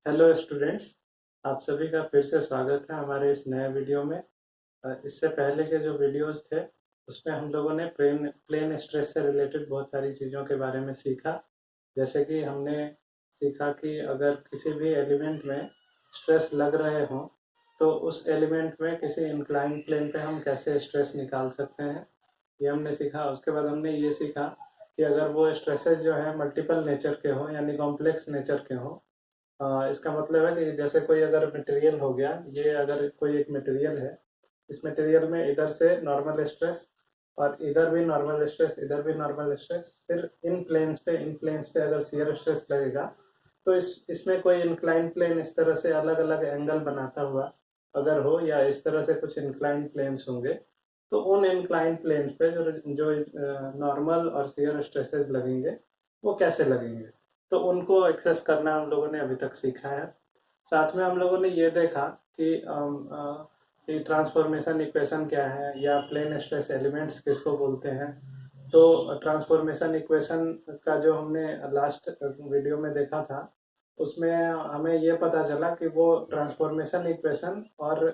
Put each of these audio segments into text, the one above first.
Hello students, आप सभी का फिर से स्वागत है हमारे इस नए वीडियो में। इससे पहले के जो वीडियोस थे उसमें हम लोगों ने प्लेन स्ट्रेस से रिलेटेड बहुत सारी चीज़ों के बारे में सीखा। जैसे कि हमने सीखा कि अगर किसी भी एलिमेंट में स्ट्रेस लग रहे हों तो उस एलिमेंट में किसी इंक्लाइन प्लेन पे हम कैसे स्ट्रेस निकाल सकते हैं, ये हमने सीखा। उसके बाद हमने ये सीखा कि अगर वो स्ट्रेसेस जो है मल्टीपल नेचर के हों यानी कॉम्प्लेक्स नेचर के हों, इसका मतलब है कि जैसे कोई अगर मटेरियल हो गया, ये अगर कोई एक मटेरियल है, इस मटेरियल में इधर से नॉर्मल स्ट्रेस और इधर भी नॉर्मल स्ट्रेस, इधर भी नॉर्मल स्ट्रेस, फिर इन प्लेन्स पे अगर शियर स्ट्रेस लगेगा तो इसमें कोई इंक्लाइन प्लेन इस तरह से अलग अलग एंगल बनाता हुआ अगर हो, या इस तरह से कुछ इंक्लाइन प्लेन्स होंगे, तो उन इंक्लाइन प्लेन्स पे जो जो नॉर्मल और शियर स्ट्रेसेस लगेंगे वो कैसे लगेंगे, तो उनको एक्सेस करना हम लोगों ने अभी तक सीखा है। साथ में हम लोगों ने ये देखा कि ट्रांसफॉर्मेशन इक्वेशन क्या है या प्लेन स्ट्रेस एलिमेंट्स किसको बोलते हैं। तो ट्रांसफॉर्मेशन इक्वेशन का जो हमने लास्ट वीडियो में देखा था उसमें हमें ये पता चला कि वो ट्रांसफॉर्मेशन इक्वेशन और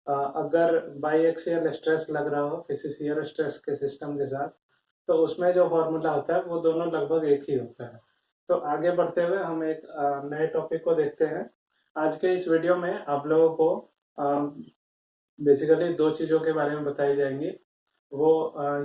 अगर बाई एक्सियल स्ट्रेस लग रहा हो किसी शियर स्ट्रेस के सिस्टम के साथ, तो उसमें जो फॉर्मूला होता है वो दोनों लगभग एक ही होता है। तो आगे बढ़ते हुए हम एक नए टॉपिक को देखते हैं। आज के इस वीडियो में आप लोगों को बेसिकली दो चीज़ों के बारे में बताई जाएंगी। वो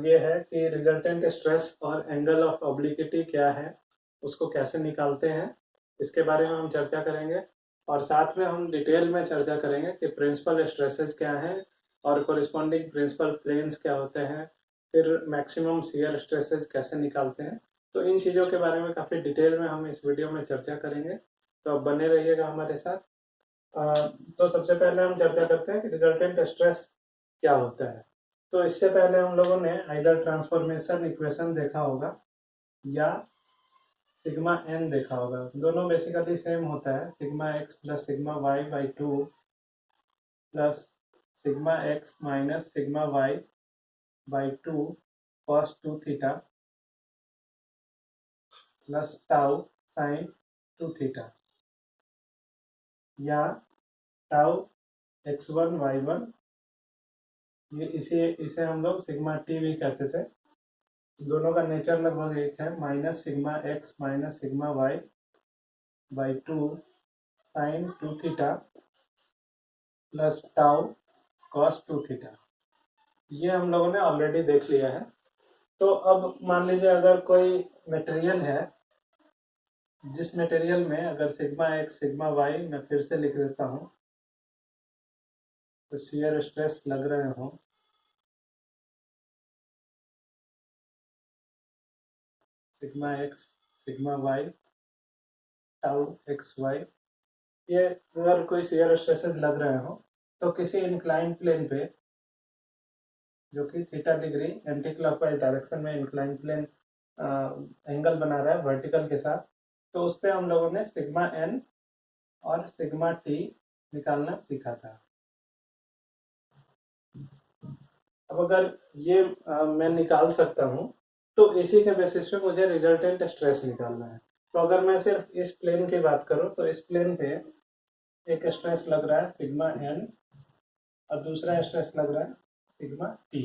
ये है कि रिजल्टेंट स्ट्रेस और एंगल ऑफ ऑब्लिक्विटी क्या है, उसको कैसे निकालते हैं, इसके बारे में हम चर्चा करेंगे। और साथ में हम डिटेल में चर्चा करेंगे कि प्रिंसिपल स्ट्रेसेस क्या हैं और कोरिस्पॉन्डिंग प्रिंसिपल प्लेन्स क्या होते हैं, फिर मैक्सिमम शियर स्ट्रेसेस कैसे निकालते हैं। तो इन चीज़ों के बारे में काफ़ी डिटेल में हम इस वीडियो में चर्चा करेंगे, तो अब बने रहिएगा हमारे साथ। तो सबसे पहले हम चर्चा करते हैं कि रिजल्टेंट स्ट्रेस क्या होता है। तो इससे पहले हम लोगों ने आइडल ट्रांसफॉर्मेशन इक्वेशन देखा होगा या सिग्मा एन देखा होगा। दोनों बेसिकली सेम होता है, sigma x plus sigma y by two plus sigma x minus sigma y by two cos two theta plus tau sine two theta, या tau x one y one, ये इसे हम लोग सिग्मा टी भी कहते थे। दोनों का नेचर लगभग एक है, minus sigma x minus sigma y by two sine two theta plus tau cos two theta, ये हम लोगों ने ऑलरेडी देख लिया है। तो अब मान लीजिए अगर कोई मटेरियल है जिस मटेरियल में अगर सिग्मा एक्स सिग्मा वाई, मैं फिर से लिख देता हूँ, तो शियर स्ट्रेस लग रहे हो, sigma x sigma y tau x y, ये अगर कोई शियर स्ट्रेसेस लग रहे हो तो किसी इंक्लाइन प्लेन पे जो कि theta degree anti clockwise direction में इंक्लाइन प्लेन एंगल बना रहा है वर्टिकल के साथ, तो उस पर हम लोगों ने सिग्मा एन और सिग्मा टी निकालना सीखा था। अब अगर ये मैं निकाल सकता हूँ तो इसी के बेसिस पे मुझे रिजल्टेंट स्ट्रेस निकालना है। तो अगर मैं सिर्फ इस प्लेन की बात करूँ तो इस प्लेन पे एक स्ट्रेस लग रहा है सिग्मा एन और दूसरा स्ट्रेस लग रहा है सिग्मा टी।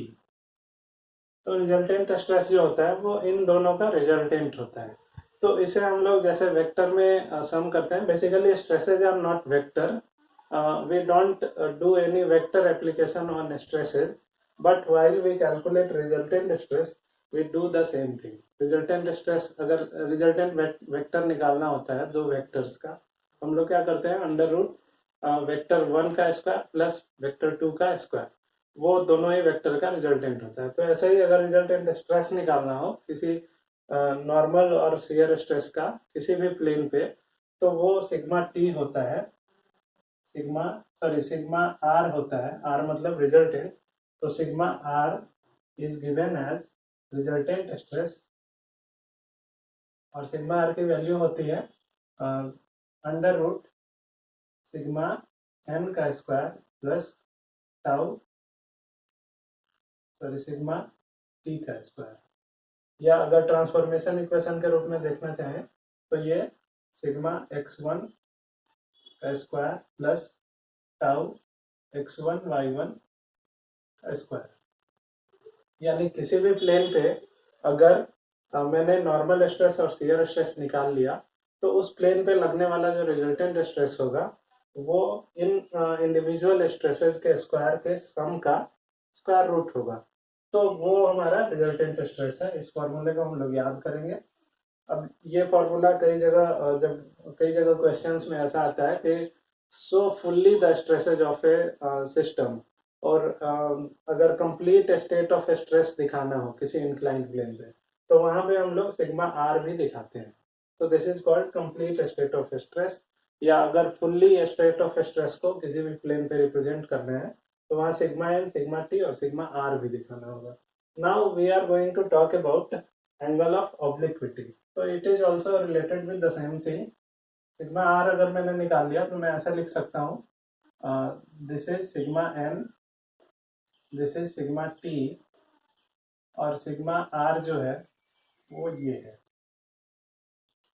तो रिजल्टेंट स्ट्रेस जो होता है वो इन दोनों का रिजल्टेंट होता है। तो इसे हम लोग जैसे वेक्टर में सम करते हैं। Basically stresses are not vector, we don't do any vector application on stresses, but while we calculate resultant stress we do the same thing। resultant stress अगर resultant वेक्टर निकालना होता है दो वेक्टर्स का, हम लोग क्या करते हैं, अंडर रूट वेक्टर वन का स्क्वायर प्लस वेक्टर टू का स्क्वायर, वो दोनों ही वेक्टर का रिजल्टेंट होता है। तो ऐसे ही अगर रिजल्टेंट स्ट्रेस निकालना हो किसी नॉर्मल और शियर स्ट्रेस का किसी भी प्लेन पे, तो वो सिग्मा टी होता है, सिग्मा आर होता है, आर मतलब रिजल्टेंट। तो sigma r is given as resultant stress और सिग्मा आर की वैल्यू होती है अंडर रूट सिग्मा एन का square plus tau sigma t का स्क्वायर, या अगर ट्रांसफॉर्मेशन इक्वेशन के रूप में देखना चाहें तो ये सिग्मा एक्स वन का square plus tau x1 y1 का स्क्वायर। यानी किसी भी प्लेन पे अगर मैंने नॉर्मल स्ट्रेस और शियर स्ट्रेस निकाल लिया तो उस प्लेन पे लगने वाला जो रिजल्टेंट स्ट्रेस होगा वो इन इंडिविजुअल स्ट्रेसेस के स्क्वायर के सम का स्क्वायर रूट होगा। तो वो हमारा रिजल्टेंट स्ट्रेस है। इस फॉर्मूले को हम लोग याद करेंगे। अब ये फॉर्मूला कई जगह क्वेश्चंस में ऐसा आता है कि सो fully the stresses of A system, और अगर कंप्लीट स्टेट ऑफ स्ट्रेस दिखाना हो किसी इंक्लाइंड प्लेन पे तो वहां पे हम लोग सिग्मा आर भी दिखाते हैं। तो this is called complete state of stress. या अगर फुल्ली स्टेट ऑफ स्ट्रेस को किसी भी प्लेन पे रिप्रेजेंट करना है तो वहां सिग्मा एन, सिग्मा टी और सिग्मा आर भी दिखाना होगा। Now we are going to talk about angle of obliquity. तो it is also related with the same thing. Sigma r अगर मैंने निकाल लिया तो मैं ऐसा लिख सकता हूँ, this is sigma n, this is sigma t, और सिग्मा आर जो है वो ये है।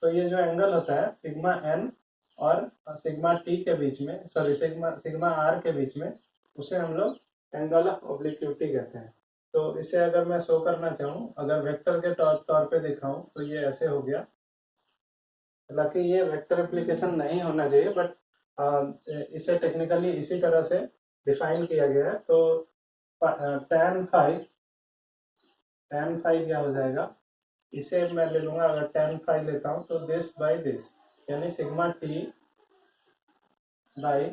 तो ये जो एंगल होता है सिग्मा एन और सिग्मा टी के बीच में, सॉरी सिग्मा आर के बीच में, उसे हम लोग एंगल ऑफ ऑब्लिक्विटी कहते हैं। तो इसे अगर मैं शो करना चाहूँ, अगर वेक्टर के तौर पे दिखाऊं तो ये ऐसे हो गया। हालांकि ये वेक्टर एप्लीकेशन नहीं होना चाहिए, बट इसे टेक्निकली इसी तरह से डिफाइन किया गया है। तो tan फाइव क्या हो जाएगा, इसे मैं ले लूंगा, अगर tan फाइव लेता हूँ तो दिस बाय दिस, यानी sigma t by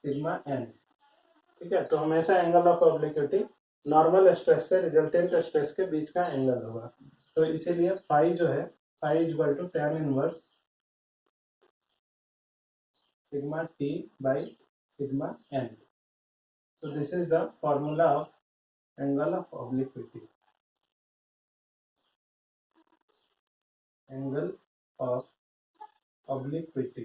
sigma n. ठीक है, तो हमेशा angle of obliquity normal stress से रिजल्टेंट स्ट्रेस के बीच का एंगल होगा। तो इसीलिए फाई जो है, phi equal to tan inverse sigma t by sigma n. So this is the formula of angle of obliquity. Angle of obliquity.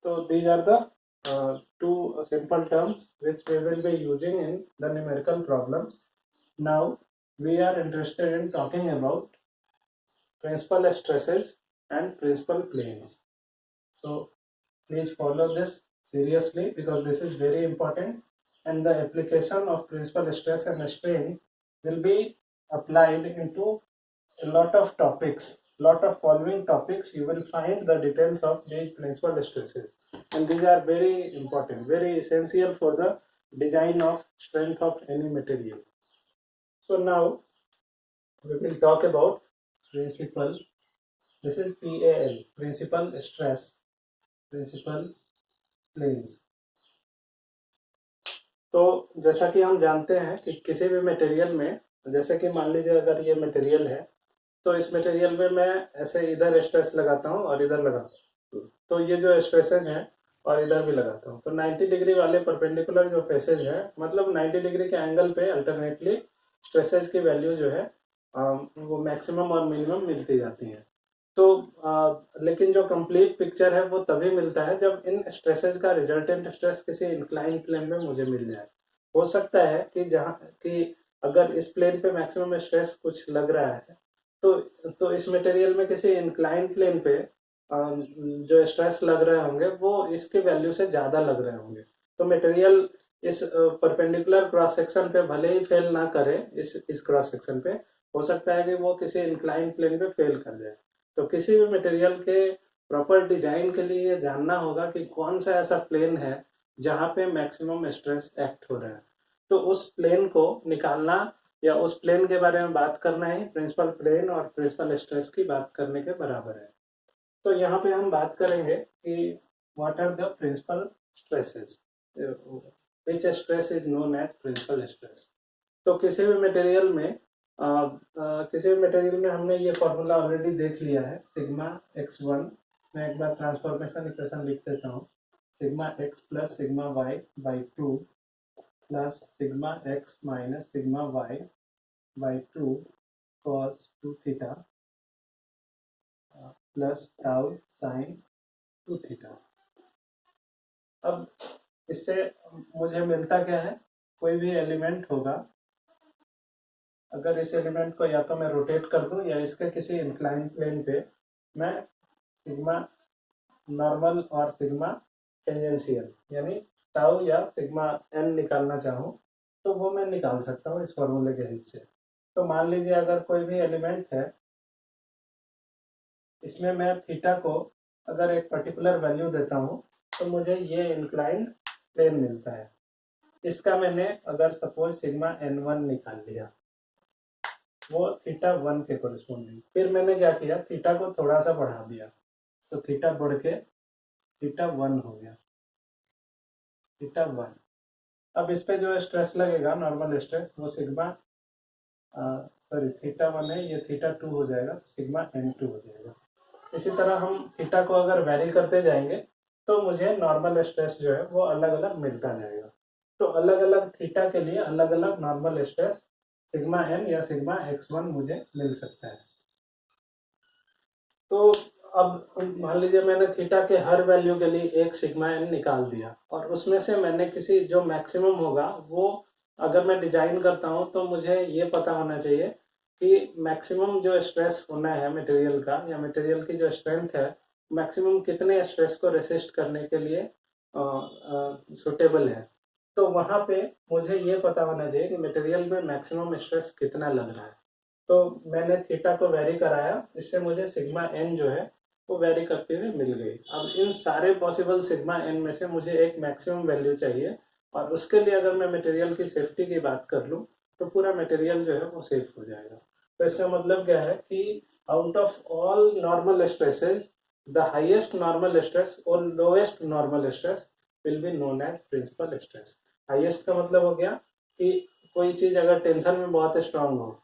So these are the two simple terms which we will be using in the numerical problems. Now we are interested in talking about principal stresses and principal planes. So please follow this seriously because this is very important, and the application of principal stress and strain will be applied into a lot of topics. Lot of following topics you will find the details of these principal stresses, and these are very important, very essential for the design of strength of any material. So now we will talk about principal. This is PAL, principal stress, principal planes. तो जैसा कि हम जानते हैं कि किसी भी material में, जैसे कि मान लीजिए अगर ये मटेरियल है तो इस मटेरियल में मैं ऐसे इधर स्ट्रेस लगाता हूँ और इधर लगाता हूँ, तो ये जो स्ट्रेसेज हैं और इधर भी लगाता हूँ, तो 90 डिग्री वाले परपेंडिकुलर जो फेसेज है, मतलब 90 डिग्री के एंगल पे अल्टरनेटली स्ट्रेसेज की वैल्यू जो है वो मैक्सिमम और मिनिमम मिलती जाती है। तो लेकिन जो कंप्लीट पिक्चर है वो तभी मिलता है जब इन स्ट्रेसेस का रिजल्टेंट स्ट्रेस किसी इंक्लाइन प्लेन में मुझे मिल जाए। हो सकता है कि जहाँ कि अगर इस प्लेन पे मैक्सिमम स्ट्रेस कुछ लग रहा है तो इस मटेरियल में किसी इंक्लाइन प्लेन पे जो स्ट्रेस लग रहे होंगे वो इसके वैल्यू से ज़्यादा लग रहे होंगे। तो मटेरियल इस परपेंडिकुलर क्रॉस सेक्शन पे भले ही फेल ना करे, इस क्रॉस सेक्शन पे हो सकता है कि वो किसी इंक्लाइन प्लेन पे फेल कर जाए। तो किसी भी मटेरियल के प्रॉपर डिजाइन के लिए ये जानना होगा कि कौन सा ऐसा प्लेन है जहाँ पे मैक्सिमम स्ट्रेस एक्ट हो रहा है। तो उस प्लेन को निकालना या उस प्लेन के बारे में बात करना ही प्रिंसिपल प्लेन और प्रिंसिपल स्ट्रेस की बात करने के बराबर है। तो यहाँ पे हम बात करेंगे कि what are the principal stresses, which stress is known as principal stress. तो किसी भी मटेरियल में हमने ये फॉर्मूला ऑलरेडी देख लिया है, सिग्मा x1। मैं एक बार ट्रांसफॉर्मेशन इक्वेशन लिख देता हूँ, sigma x plus sigma y by 2 plus sigma x minus sigma y by 2 cos 2 theta plus tau sine 2 theta. अब इससे मुझे मिलता क्या है, कोई भी एलिमेंट होगा अगर इस एलिमेंट को या तो मैं रोटेट कर दूं या इसके किसी इंक्लाइन प्लेन पे मैं सिग्मा नॉर्मल और सिग्मा टेंजेंशियल यानी टाउ या सिग्मा एन निकालना चाहूँ तो वो मैं निकाल सकता हूँ इस फॉर्मूले के हेल्प से। तो मान लीजिए अगर कोई भी एलिमेंट है, इसमें मैं थीटा को अगर एक पर्टिकुलर वैल्यू देता हूँ तो मुझे ये इंक्लाइंड प्लेन मिलता है। इसका मैंने अगर सपोज सिग्मा n1 निकाल लिया, वो थीटा 1 के कोरिस्पोंडिंग, फिर मैंने क्या किया, थीटा को थोड़ा सा बढ़ा दिया तो थीटा बढ़ के थीटा 1 हो गया, थीटा 1। अब इस पे जो स्ट्रेस लगेगा नॉर्मल स्ट्रेस वो सिग्मा सॉरी थीटा 1 है, ये थीटा 2 हो जाएगा तो सिग्मा n2 हो जाएगा। इसी तरह हम थीटा को अगर वैरी करते जाएंगे तो मुझे नॉर्मल स्ट्रेस जो है वो अलग अलग मिलता जाएगा। तो अलग अलग थीटा के लिए अलग अलग नॉर्मल स्ट्रेस सिग्मा n या सिग्मा x1 मुझे मिल सकता है। तो अब मान लीजिए मैंने थीटा के हर वैल्यू के लिए एक सिग्मा n निकाल दिया और उसमें से मैंने किसी जो मैक्सिमम होगा वो अगर मैं डिजाइन करता हूं तो मुझे ये पता होना चाहिए कि मैक्सिमम जो स्ट्रेस होना है मटेरियल का या मटेरियल की जो स्ट्रेंथ है मैक्सिमम कितने स्ट्रेस को रेसिस्ट करने के लिए सुटेबल है। तो वहां पे मुझे ये पता होना चाहिए कि मटेरियल में मैक्सिमम स्ट्रेस कितना लग रहा है। तो मैंने थीटा को वेरी कराया, इससे मुझे सिग्मा एन जो है वो वेरी करते हुए मिल गई। अब इन सारे पॉसिबल सिग्मा एन में से मुझे एक मैक्सिमम वैल्यू चाहिए और उसके लिए अगर मैं मटेरियल की सेफ्टी की बात कर लूँ तो पूरा मटेरियल जो है वो सेफ हो जाएगा। तो इसका मतलब क्या है कि out of all normal stresses the highest normal stress और lowest normal stress will be known as principal stress. Highest का मतलब हो गया कि कोई चीज अगर टेंशन में बहुत स्ट्रांग हो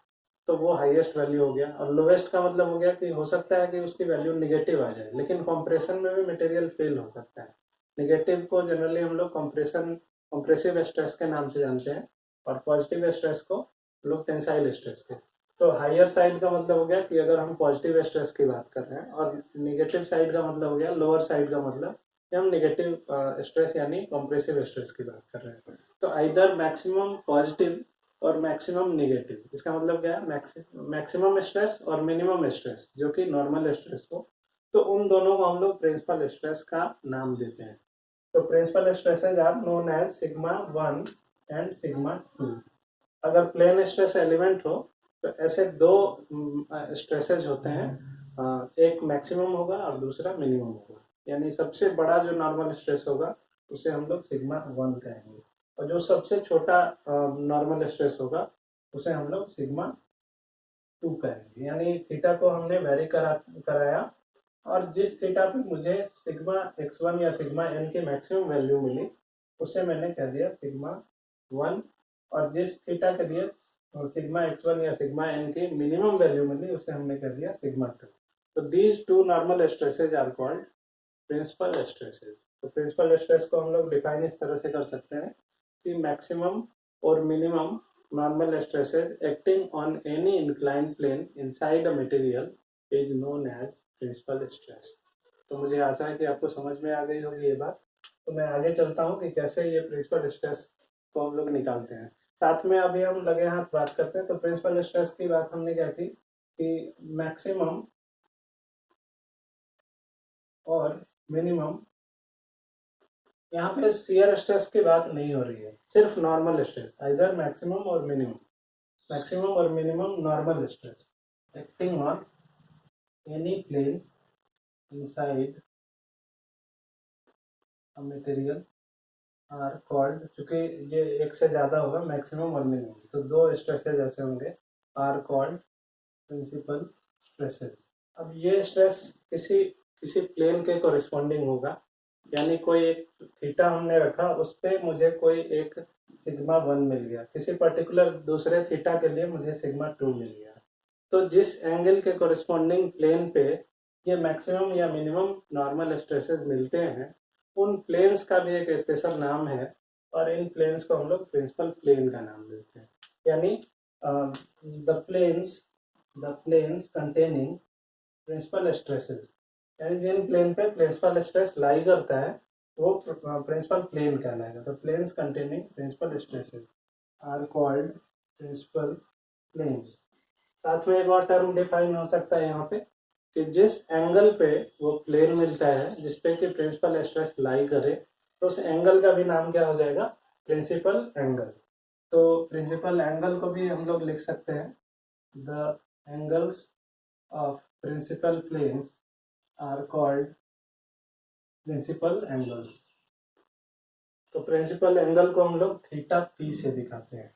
तो वो हाईएस्ट वैल्यू हो गया, और लोवेस्ट का मतलब हो गया कि हो सकता है कि उसकी वैल्यू निगेटिव आ जाए, लेकिन कंप्रेशन में भी मटेरियल फेल हो सकता है। निगेटिव को जनरली हम लोग कंप्रेसिव स्ट्रेस के नाम से जानते हैं और पॉजिटिव स्ट्रेस को लोग टेंसाइल स्ट्रेस के। तो हायर साइड का मतलब हो गया कि अगर हम पॉजिटिव स्ट्रेस की बात कर रहे हैं, और निगेटिव साइड का मतलब हो गया, लोअर साइड का मतलब कि हम निगेटिव स्ट्रेस यानी कंप्रेसिव स्ट्रेस की बात कर रहे हैं। तो आइदर मैक्सिमम पॉजिटिव और मैक्सिमम निगेटिव, इसका मतलब क्या है, मैक्सिमम स्ट्रेस और मिनिमम स्ट्रेस जो कि नॉर्मल स्ट्रेस हो, तो उन दोनों को हम लोग प्रिंसिपल स्ट्रेस का नाम देते हैं। तो principal stresses are known as sigma 1 and sigma 2। अगर प्लेन स्ट्रेस एलिमेंट हो तो ऐसे दो स्ट्रेसेज होते हैं, एक मैक्सिमम होगा और दूसरा मिनिमम होगा। यानी सबसे बड़ा जो नॉर्मल स्ट्रेस होगा उसे हम लोग सिग्मा 1 कहेंगे, और जो सबसे छोटा नॉर्मल स्ट्रेस होगा उसे हम लोग सिग्मा 2 कहेंगे। यानी थीटा को हमने वेरी कराया और जिस थीटा पे मुझे सिग्मा x1 या सिग्मा n की मैक्सिमम वैल्यू मिली उसे मैंने कह दिया सिग्मा 1, और जिस थीटा के लिए सिग्मा x1 या सिग्मा n की मिनिमम वैल्यू मिली उसे हमने कह दिया सिग्मा 2। तो these two normal stresses are called principal stresses. तो प्रिंसिपल स्ट्रेस को हम लोग डिफाइन इस तरह से कर सकते हैं कि मैक्सिमम और minimum normal stresses acting on any inclined plane inside a material is known as principal stress। तो मुझे आशा है कि आपको समझ में आ गई होगी ये बात। तो मैं आगे चलता हूँ कि कैसे ये प्रिंसिपल स्ट्रेस को हम लोग निकालते हैं। साथ में अभी हम लगे हाथ बात करते हैं। तो प्रिंसिपल स्ट्रेस की बात हमने क्या की कि मैक्सिमम और मिनिमम, यहाँ पे शियर स्ट्रेस की बात नहीं हो रही है, सिर्फ नॉर्मल स्ट्रेस, आइदर मैक्सिमम और मिनिमम, मैक्सिमम और minimum normal stress acting on any plane inside a material are called, चूंकि ये एक से ज़्यादा होगा मैक्सिमम और मिनिमम, तो दो स्ट्रेसेज ऐसे होंगे, आर कॉल्ड प्रिंसिपल स्ट्रेसेज। अब ये स्ट्रेस किसी किसी प्लेन के कोरिस्पॉन्डिंग होगा, यानी कोई एक थीटा हमने रखा उस पर मुझे कोई एक सिग्मा 1 मिल गया, किसी पर्टिकुलर दूसरे थीटा के लिए मुझे सिग्मा 2 मिल गया। तो जिस एंगल के कोरिस्पॉन्डिंग प्लेन पे ये मैक्सिमम या मिनिमम नॉर्मल स्ट्रेसेस मिलते हैं उन प्लेन्स का भी एक स्पेशल नाम है, और इन प्लेन्स को हम लोग प्रिंसिपल प्लेन का नाम देते हैं। यानी the planes containing principal stresses, यानी जिन प्लेन पे प्रिंसिपल स्ट्रेस लाई करता है वो प्रिंसिपल प्लेन कहलाएगा। तो planes containing principal stresses are called principal planes. साथ में एक और टर्म डिफाइन हो सकता है यहाँ पे कि जिस एंगल पे वो प्लेन मिलता है जिसपे कि प्रिंसिपल स्ट्रेस लाई करे, तो उस एंगल का भी नाम क्या हो जाएगा, प्रिंसिपल एंगल। तो प्रिंसिपल एंगल को भी हम लोग लिख सकते हैं, the angles of principal planes are called principal angles. तो प्रिंसिपल एंगल को हम लोग थीटा पी से दिखाते हैं।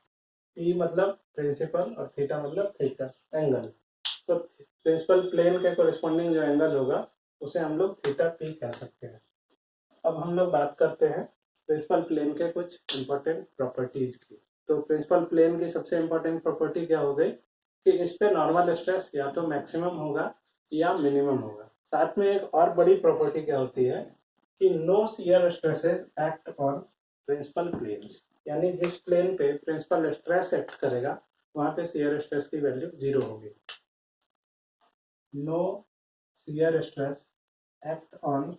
पी मतलब प्रिंसिपल और थीटा मतलब थीटा एंगल। तो प्रिंसिपल प्लेन के कोरिस्पॉन्डिंग जो एंगल होगा उसे हम लोग थीटा पी कह सकते हैं। अब हम लोग बात करते हैं प्रिंसिपल प्लेन के कुछ इंपॉर्टेंट प्रॉपर्टीज की। तो प्रिंसिपल प्लेन की सबसे इंपॉर्टेंट प्रॉपर्टी क्या हो गई कि इस पे नॉर्मल स्ट्रेस या तो मैक्सिमम होगा या मिनिमम होगा। साथ में एक और बड़ी प्रॉपर्टी क्या होती है कि no shear stresses act on principal planes, यानी जिस प्लेन पे प्रिंसिपल स्ट्रेस एक्ट करेगा वहां पे शियर स्ट्रेस की वैल्यू 0 होगी। No shear stress act on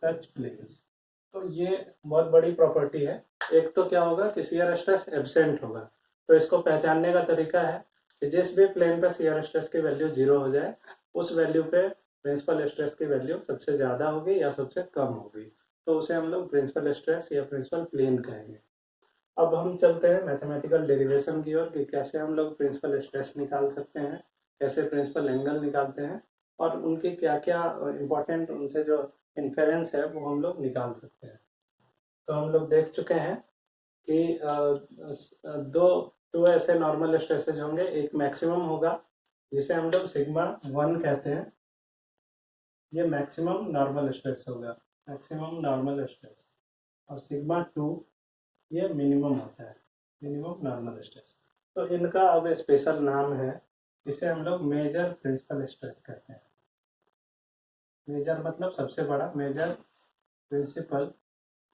such planes. तो ये बहुत बड़ी प्रॉपर्टी है। एक तो क्या होगा कि शियर स्ट्रेस एब्सेंट होगा। तो इसको पहचानने का तरीका है कि जिस भी प्लेन पर शियर स्ट्रेस की वैल्यू 0 हो जाए उस वैल्यू पे प्रिंसिपल स्ट्रेस की वैल्यू सबसे ज़्यादा होगी या सबसे कम होगी, तो उसे हम लोग प्रिंसिपल स्ट्रेस या प्रिंसिपल प्लेन कहेंगे। अब हम चलते हैं मैथमेटिकल डेरिवेशन की ओर कि कैसे हम लोग प्रिंसिपल स्ट्रेस निकाल सकते हैं, कैसे प्रिंसिपल एंगल निकालते हैं और उनके क्या क्या इंपॉर्टेंट उनसे जो इन्फेरेंस है वो हम लोग निकाल सकते हैं। तो हम लोग देख चुके हैं कि दो दो ऐसे नॉर्मल स्ट्रेसेज होंगे। एक मैक्सिमम होगा जिसे हम लोग सिग्मा 1 कहते हैं, ये मैक्सिमम नॉर्मल स्ट्रेस होगा, मैक्सिमम नॉर्मल स्ट्रेस। और सिग्मा 2 ये मिनिमम होता है, मिनिमम नॉर्मल स्ट्रेस। तो इनका अब स्पेशल नाम है, इसे हम लोग मेजर प्रिंसिपल स्ट्रेस कहते हैं। मेजर मतलब सबसे बड़ा, मेजर प्रिंसिपल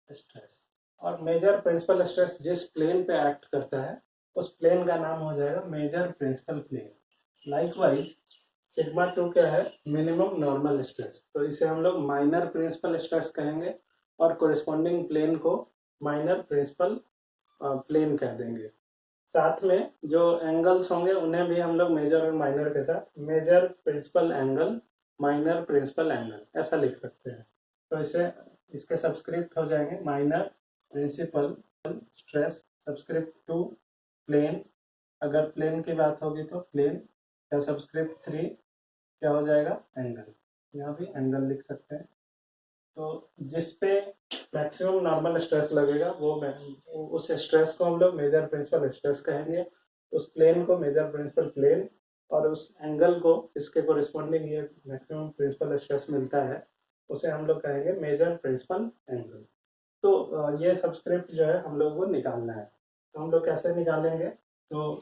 स्ट्रेस। और मेजर प्रिंसिपल स्ट्रेस जिस प्लेन पे एक्ट करता है उस प्लेन का नाम हो जाएगा major principal plane. Likewise sigma 2 क्या है, मिनिमम नॉर्मल स्ट्रेस, तो इसे हम लोग माइनर प्रिंसिपल स्ट्रेस कहेंगे और कोरिस्पॉन्डिंग प्लेन को माइनर प्रिंसिपल प्लेन कह देंगे। साथ में जो एंगल्स होंगे उन्हें भी हम लोग मेजर और माइनर के साथ major principal angle, minor principal angle ऐसा लिख सकते हैं। तो इसे इसके सब्सक्रिप्ट हो जाएंगे minor principal stress, subscript 2 plane, अगर प्लेन की बात होगी तो प्लेन, या सब्सक्रिप्ट 3 क्या हो जाएगा, एंगल। यहाँ भी एंगल लिख सकते हैं। तो जिस पे मैक्सिमम नॉर्मल स्ट्रेस लगेगा वो उस स्ट्रेस को हम लोग मेजर प्रिंसिपल स्ट्रेस कहेंगे, उस प्लेन को मेजर प्रिंसिपल प्लेन, और उस एंगल को जिसके कोरिस्पॉन्डिंग ये मैक्सिमम प्रिंसिपल स्ट्रेस मिलता है उसे हम लोग कहेंगे मेजर प्रिंसिपल एंगल। तो ये सब्सक्रिप्ट जो है हम लोग को निकालना है। तो हम लोग कैसे निकालेंगे, तो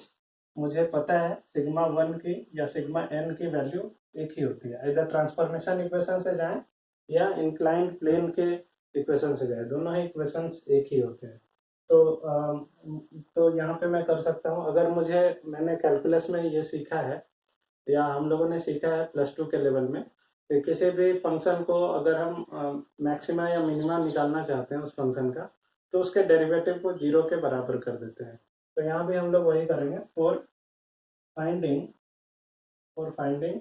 मुझे पता है सिग्मा 1 की या सिग्मा n की वैल्यू एक ही होती है, इधर ट्रांसफॉर्मेशन इक्वेशन से जाएं या इंक्लाइंड प्लेन के इक्वेशन से जाए, दोनों ही इक्वेशंस एक ही होते हैं। तो यहाँ पे मैं कर सकता हूँ, अगर मुझे, मैंने कैलकुलस में ये सीखा है या हम लोगों ने सीखा है +2 के लेवल में कि किसी भी फंक्शन को अगर हम मैक्सिमा या मिनिमा निकालना चाहते हैं उस फंक्शन का, तो उसके डेरिवेटिव को 0 के बराबर कर देते हैं। तो यहाँ भी हम लोग वही करेंगे, finding for finding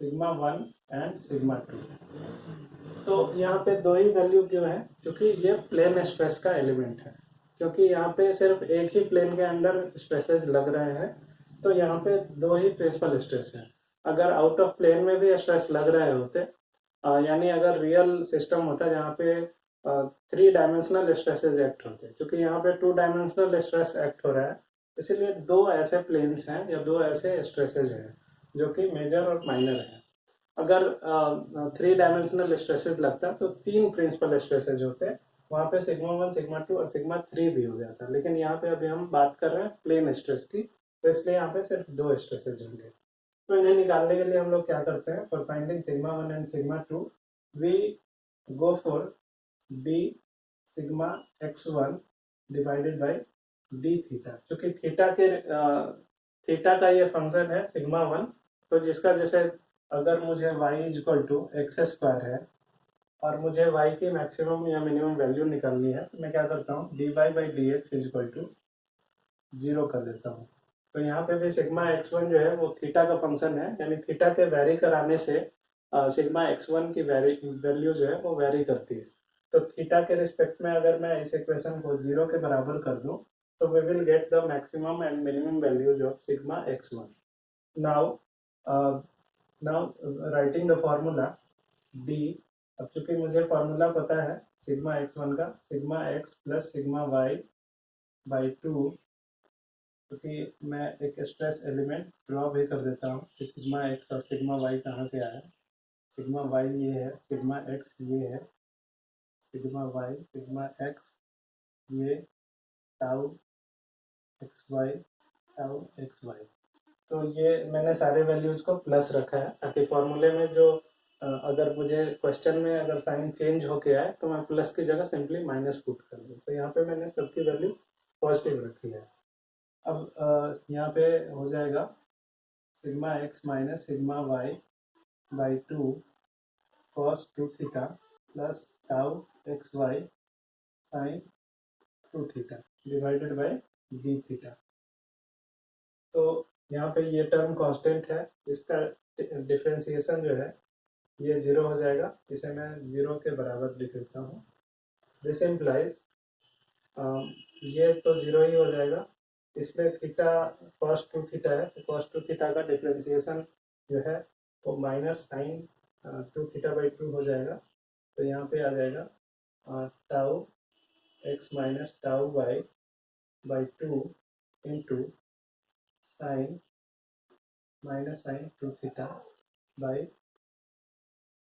sigma 1 and sigma 2। तो यहाँ पे दो ही वैल्यू क्यों है, क्योंकि ये प्लेन स्ट्रेस का एलिमेंट है, क्योंकि यहाँ पे सिर्फ एक ही प्लेन के अंदर स्ट्रेसेस लग रहे हैं, तो यहाँ पे दो ही प्रिंसिपल स्ट्रेस है। अगर आउट ऑफ प्लेन में भी स्ट्रेस लग रहे होते, यानी अगर रियल सिस्टम होता जहाँ पे 3 डायमेंशनल स्ट्रेसेस एक्ट होते, क्योंकि यहाँ पे 2 डायमेंशनल स्ट्रेस एक्ट हो रहा है, इसीलिए दो ऐसे प्लेन्स हैं या दो ऐसे स्ट्रेसेस हैं जो कि मेजर और माइनर है। अगर 3 डायमेंशनल स्ट्रेसेस लगता तो 3 प्रिंसिपल स्ट्रेसेस होते, वहाँ पे सिग्मा 1, सिग्मा 2 और सिग्मा 3 भी हो जाता, लेकिन यहाँ पे अभी हम बात कर रहे हैं प्लेन स्ट्रेस की, तो इसलिए यहाँ पे सिर्फ 2 स्ट्रेसेस होंगे। तो इन्हें निकालने के लिए हम लोग क्या करते हैं, for finding sigma 1 and sigma 2 we go for d sigma x1 divided by d theta, क्योंकि थीटा का ये फंक्शन है सिग्मा 1, तो जिसका जैसे अगर मुझे y equal to x square है और मुझे y की मैक्सिमम या मिनिमम वैल्यू निकालनी है, तो मैं क्या करता हूँ dy by d x equal to 0 कर देता हूँ। तो यहाँ पे भी सिग्मा x1 जो है वो थीटा का फंक्शन है, यानी थीटा के वेरी कराने से सिग्मा x1 की वैल्यू जो है वो वेरी करती है। तो थीटा के रिस्पेक्ट में अगर मैं इस इक्वेशन को 0 के बराबर कर दूं तो we will get the maximum and minimum values of sigma x1। Now writing the formula d। अब चूंकि मुझे फॉर्मूला पता है सिग्मा x1 का, sigma x plus sigma y by 2, क्योंकि मैं एक स्ट्रेस एलिमेंट ड्रॉ भी कर देता हूँ कि सिग्मा एक्स और सिग्मा वाई कहाँ से आया। सिग्मा वाई ये है, सिग्मा एक्स ये है, सिग्मा वाई सिग्मा एक्स ये tau x y tau x y. तो ये मैंने सारे वैल्यूज को प्लस रखा है ताकि फॉर्मूले में जो अगर मुझे क्वेश्चन में अगर साइन चेंज होके आए तो मैं प्लस की जगह सिंपली माइनस पुट कर दूँ। तो यहाँ पे मैंने सबकी वैल्यू पॉजिटिव रखी है। अब यहाँ पे हो जाएगा sigma x minus sigma y by 2 cos 2 theta plus tau x y sine 2 theta divided by d theta. तो यहाँ पे ये टर्म कांस्टेंट है, इसका डिफ्रेंसिएशन जो है ये 0 हो जाएगा। इसे मैं 0 के बराबर लिख देता हूँ। दिस इम्प्लाइज ये तो 0 ही हो जाएगा। इसमें थीटा cos 2 थीटा है, तो cos 2 थीटा का डिफ्रेंसिएशन जो है वो माइनस साइन 2 थीटा बाई 2 हो जाएगा। तो यहाँ पे आ जाएगा tau x minus tau y by 2 into sine minus sine 2 theta by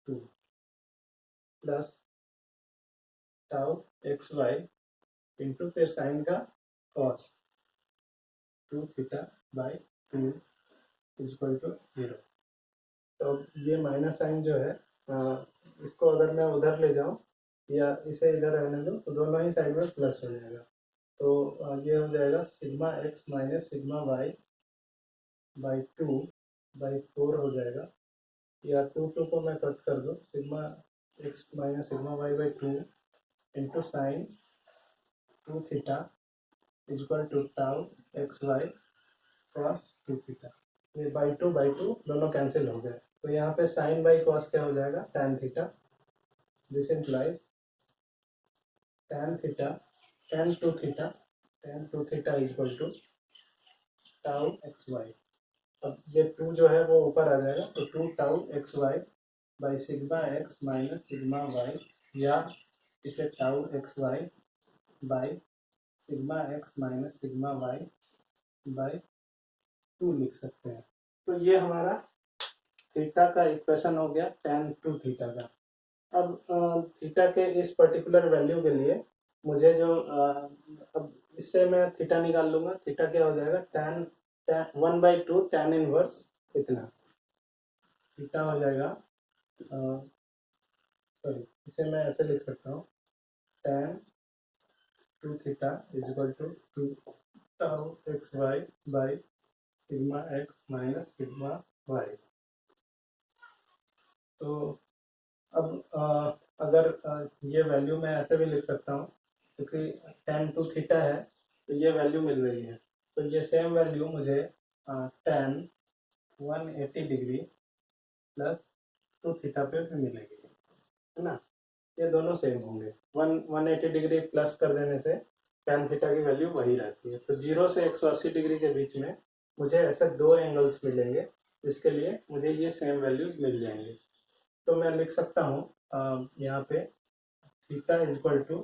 2 plus tau x y into फिर साइन का cos 2 theta by 2 is equal to 0। तो ये माइनस साइन जो है इसको अगर मैं उधर ले जाऊँ या इसे इधर रहने दूँ तो दोनों ही साइड में प्लस हो जाएगा। तो ये हो जाएगा sigma x minus sigma y by 2 by 4 हो जाएगा, या 2 को मैं कट कर दूँ, sigma x minus sigma y by 2 into sine 2 theta is equal to tau x y cos 2 theta. ये बाई 2 दोनों कैंसिल हो गए। तो यहाँ पे साइन बाई कॉस क्या हो जाएगा, tan theta. This implies tan theta tan 2 theta is equal to tau x y. अब ये 2 जो है वो ऊपर आ जाएगा, तो 2 tau x y by sigma x minus sigma y, या इसे tau x y by sigma x minus sigma y by 2 लिख सकते हैं। तो ये हमारा थीटा का इक्वेशन हो गया tan 2 थीटा का। अब थीटा के इस पर्टिकुलर वैल्यू के लिए मुझे जो अब इससे मैं थीटा निकाल लूँगा। थीटा क्या हो जाएगा, tan 1/2 tan इनवर्स इतना थीटा हो जाएगा। सॉरी, इसे मैं ऐसे लिख सकता हूँ, tan 2 theta is equal to 2 tau x y by sigma x minus sigma y. तो अब अगर ये वैल्यू मैं ऐसे भी लिख सकता हूँ, क्योंकि tan 2 थीटा है तो ये वैल्यू मिल रही है। तो ये सेम वैल्यू मुझे tan 180 डिग्री प्लस 2 थीटा पे भी मिलेगी, है ना। ये दोनों सेम होंगे। 180 डिग्री प्लस कर देने से tan थीटा की वैल्यू वही रहती है। तो 0 से 180 डिग्री के बीच में मुझे ऐसे दो एंगल्स मिलेंगे, जिसके लिए मुझे ये सेम वैल्यूज मिल जाएंगे। तो मैं लिख सकता हूँ यहाँ पे theta is equal to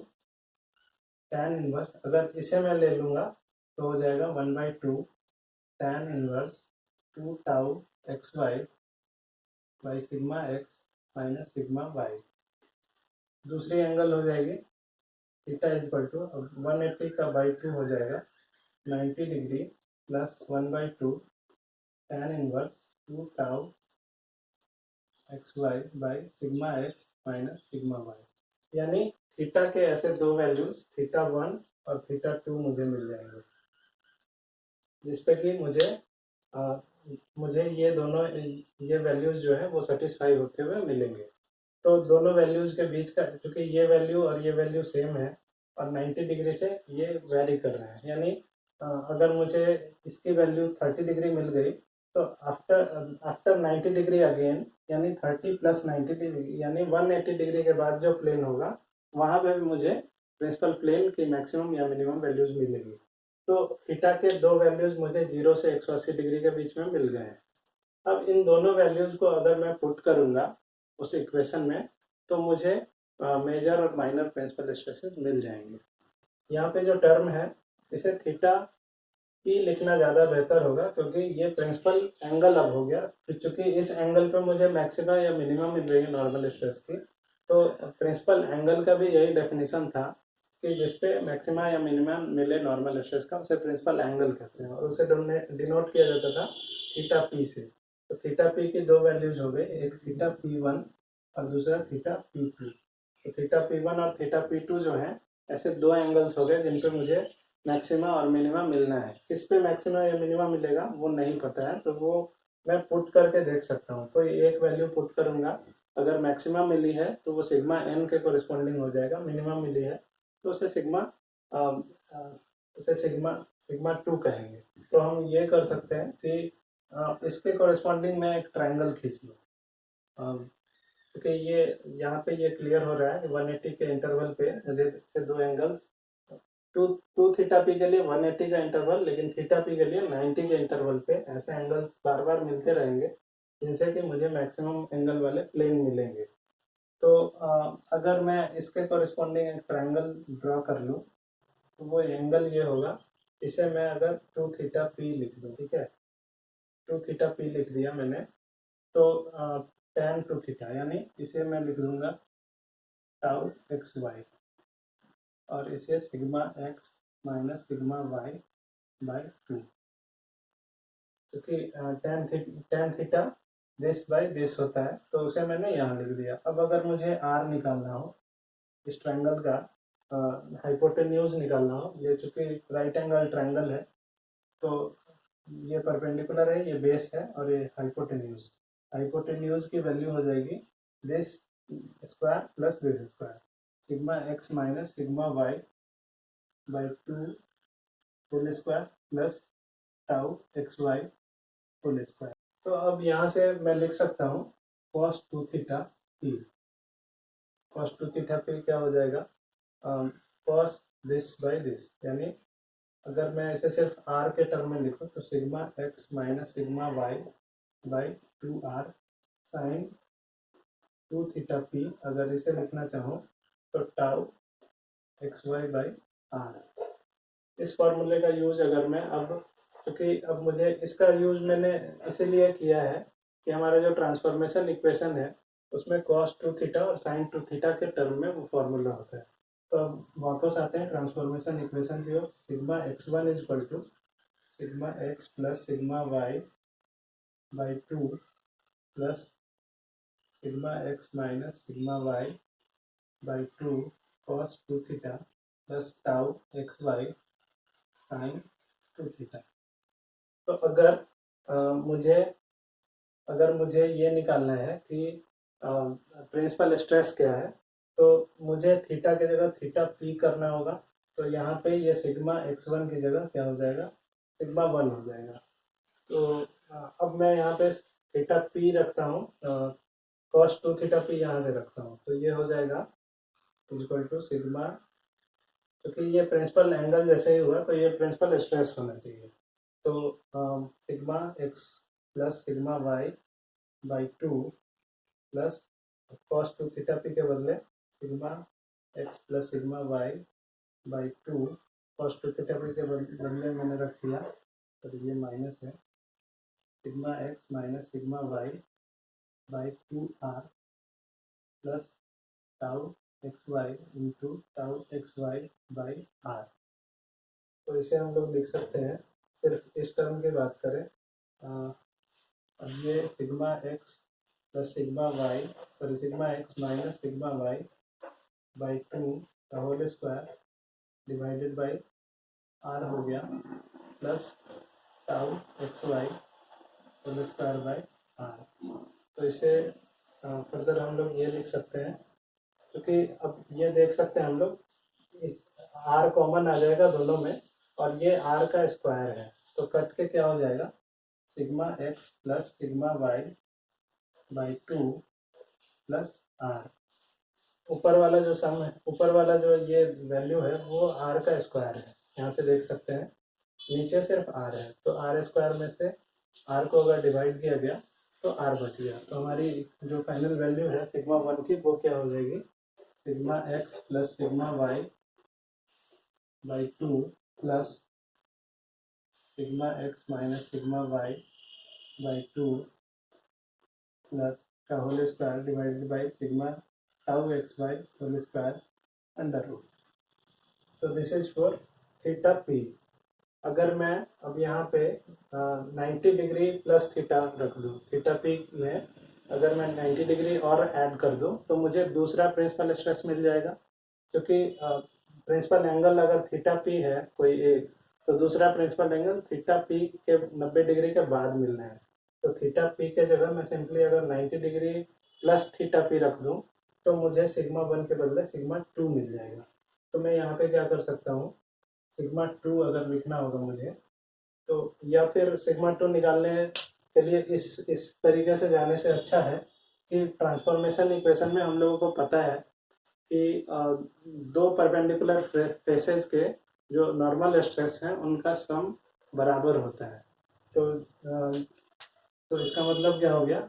tan inverse, अगर इसे मैं ले लूँगा तो हो जाएगा 1/2 tan inverse 2 tau x y by sigma x minus sigma y. दूसरी एंगल हो जाएगी थीटा इज इक्वल टू, अब 180 का बाई 2 हो जाएगा 90 degree plus 1/2 tan inverse 2 tau x y by sigma x minus sigma y. यानी थीटा के ऐसे दो वैल्यूज थीटा 1 और थीटा 2 मुझे मिल जाएंगे, जिसपे कि मुझे ये दोनों ये वैल्यूज जो है वो सेटिस्फाई होते हुए मिलेंगे। तो दोनों वैल्यूज के बीच का, क्योंकि ये वैल्यू और ये वैल्यू सेम है और 90 डिग्री से ये वेरी कर रहे हैं, यानी अगर मुझे इसकी वैल्यू 30 डिग्री मिल गई तो आफ्टर आफ्टर 90 डिग्री अगेन, यानी 30 प्लस 90 डिग्री यानी 180 डिग्री के बाद जो प्लेन होगा वहाँ पे मुझे प्रिंसिपल प्लेन की मैक्सिमम या मिनिमम वैल्यूज मिलेगी। तो थीटा के दो वैल्यूज मुझे 0 से 180 डिग्री के बीच में मिल गए हैं। अब इन दोनों वैल्यूज को अगर मैं पुट करूंगा उस इक्वेशन में तो मुझे मेजर और माइनर प्रिंसिपल स्ट्रेसेस मिल जाएंगे। यहाँ पे जो टर्म है इसे थीटा पी लिखना ज़्यादा बेहतर होगा, क्योंकि ये प्रिंसिपल एंगल अब हो गया। चूंकि इस एंगल पे मुझे मैक्सिमम या मिनिमम मिल रही है नॉर्मल स्ट्रेस की, तो प्रिंसिपल एंगल का भी यही डेफिनेशन था कि जिसपे मैक्सिमा या मिनिमम मिले नॉर्मल स्ट्रेस का उसे प्रिंसिपल एंगल कहते हैं, और उसे डिनोट किया जाता था थीटा पी से। तो थीटा पी की दो वैल्यूज हो गई, एक थीटा पी वन और दूसरा थीटा पी टू। तो थीटा पी वन और थीटा पी टू जो है ऐसे दो एंगल्स हो गए जिन पे मुझे मैक्सिमा और मिनिमा मिलना है। किस पे मैक्सिमा या मिनिमा मिलेगा वो नहीं पता है, तो वो मैं पुट करके देख सकता हूँ। कोई एक वैल्यू पुट करूंगा, अगर मैक्सिमा मिली है तो वो सिग्मा एन के कोरिस्पॉन्डिंग हो जाएगा, मिनिमम मिली है तो उसे सिग्मा सिग्मा टू कहेंगे। तो हम ये कर सकते हैं कि इसके कोरिस्पॉन्डिंग में एक ट्रायंगल खींच लूँ, क्योंकि ये यहाँ पे ये क्लियर हो रहा है 180 के इंटरवल पे से दो angles, two two theta p के लिए 180 का इंटरवल, लेकिन थीटा पी के लिए 90 के इंटरवल पे ऐसे एंगल्स बार बार मिलते रहेंगे जिनसे कि मुझे मैक्सिमम एंगल वाले प्लेन मिलेंगे। तो अगर मैं इसके कोरिस्पॉन्डिंग एक ट्रायंगल ड्रॉ कर लूँ तो वो एंगल ये होगा। इसे मैं अगर टू थीटा पी लिख दूँ, ठीक है, टू थीटा पी लिख दिया मैंने, तो tan टू थीटा यानी इसे मैं लिख दूंगा टाउ एक्स वाई, और इसे sigma x minus sigma y by two, क्योंकि tan theta this by this होता है, तो उसे मैंने यहाँ लिख दिया। अब अगर मुझे आर निकालना हो, इस ट्रायंगल का हाइपोटेन्यूज निकालना हो, ये चूंकि राइट एंगल ट्रायंगल है तो ये परपेंडिकुलर है, ये बेस है, और ये हाइपोटेन्यूज की वैल्यू हो जाएगी this square plus this square, sigma x minus sigma y by two whole square plus tau x y whole square. तो अब यहाँ से मैं लिख सकता हूँ cos two theta p. cos two theta p क्या हो जाएगा, cos दिस बाई दिस, यानी अगर मैं इसे सिर्फ आर के टर्म में लिखूँ तो sigma x minus sigma y by two r sine two theta p. अगर इसे लिखना चाहूँ तो tau x y by r. इस फॉर्मूले का यूज अगर मैं अब, क्योंकि अब मुझे इसका यूज मैंने इसीलिए किया है कि हमारा जो ट्रांसफॉर्मेशन इक्वेशन है उसमें cos टू थीटा और sin टू थीटा के टर्म में वो फॉर्मूला होता है। तो अब वापस आते हैं ट्रांसफॉर्मेशन इक्वेशन की ओर। Sigma x one is equal to sigma x plus sigma y by two plus sigma x minus sigma y by two cos two theta plus tau x y sine two theta. तो मुझे अगर मुझे ये निकालना है कि principal stress क्या है, तो मुझे थीटा की जगह थीटा पी करना होगा। तो यहाँ पे ये सिग्मा एक्स वन की जगह क्या हो जाएगा, सिग्मा वन हो जाएगा। तो अब मैं यहाँ पे थीटा पी रखता हूँ, cos टू थीटा पी यहाँ से रखता हूँ, तो ये हो जाएगा इक्वल टू सिग्मा, क्योंकि ये प्रिंसिपल एंगल जैसे ही हुआ तो ये प्रिंसिपल स्ट्रेस होना चाहिए। तो sigma x plus sigma y by two plus cos two theta p के बदले sigma x plus sigma y by two cos two theta p के बदले मैंने रख दिया, तो ये माइनस है sigma x minus sigma y by two r plus tau x y into tau x y by r. तो इसे हम लोग लिख सकते हैं, सिर्फ इस टर्म की बात करें, अब ये sigma x plus sigma y, sorry sigma x minus sigma y by two का whole square divided by r हो गया plus tau x y whole square by r. तो इसे फर्दर हम लोग ये लिख सकते हैं, क्योंकि अब ये देख सकते हैं हम लोग इस आर कॉमन आ जाएगा दोनों में, और ये आर का स्क्वायर है, तो कट के क्या हो जाएगा, sigma x plus sigma y by 2 plus r. ऊपर वाला जो सम है, ऊपर वाला जो ये वैल्यू है वो आर का स्क्वायर है, यहाँ से देख सकते हैं। नीचे सिर्फ आर है, तो आर स्क्वायर में से आर को अगर डिवाइड किया गया तो आर बच गया। तो हमारी जो फाइनल वैल्यू है सिग्मा 1 की वो क्या हो जाएगी, sigma x plus sigma y by 2 plus sigma x minus sigma y by 2 plus का whole square divided by sigma tau x by whole square under root. तो this is for theta p. अगर मैं अब यहाँ पे 90 degree plus theta रख दूँ, theta P में अगर मैं 90 डिग्री और ऐड कर दूँ तो मुझे दूसरा प्रिंसिपल स्ट्रेस मिल जाएगा, क्योंकि प्रिंसिपल एंगल अगर थीटा पी है कोई एक, तो दूसरा प्रिंसिपल एंगल थीटा पी के 90 डिग्री के बाद मिलना है। तो थीटा पी के जगह मैं सिंपली अगर 90 डिग्री प्लस थीटा पी रख दूँ तो मुझे सिग्मा 1 के बदले सिग्मा 2 मिल जाएगा। तो मैं यहाँ पे क्या कर सकता हूँ, सिग्मा 2 अगर लिखना होगा मुझे, तो या फिर सिग्मा 2 निकालने के लिए इस तरीके से जाने से अच्छा है कि ट्रांसफॉर्मेशन इक्वेशन में हम लोगों को पता है कि दो परपेंडिकुलर फेसेस के जो नॉर्मल स्ट्रेस हैं उनका सम बराबर होता है। तो इसका मतलब क्या हो गया,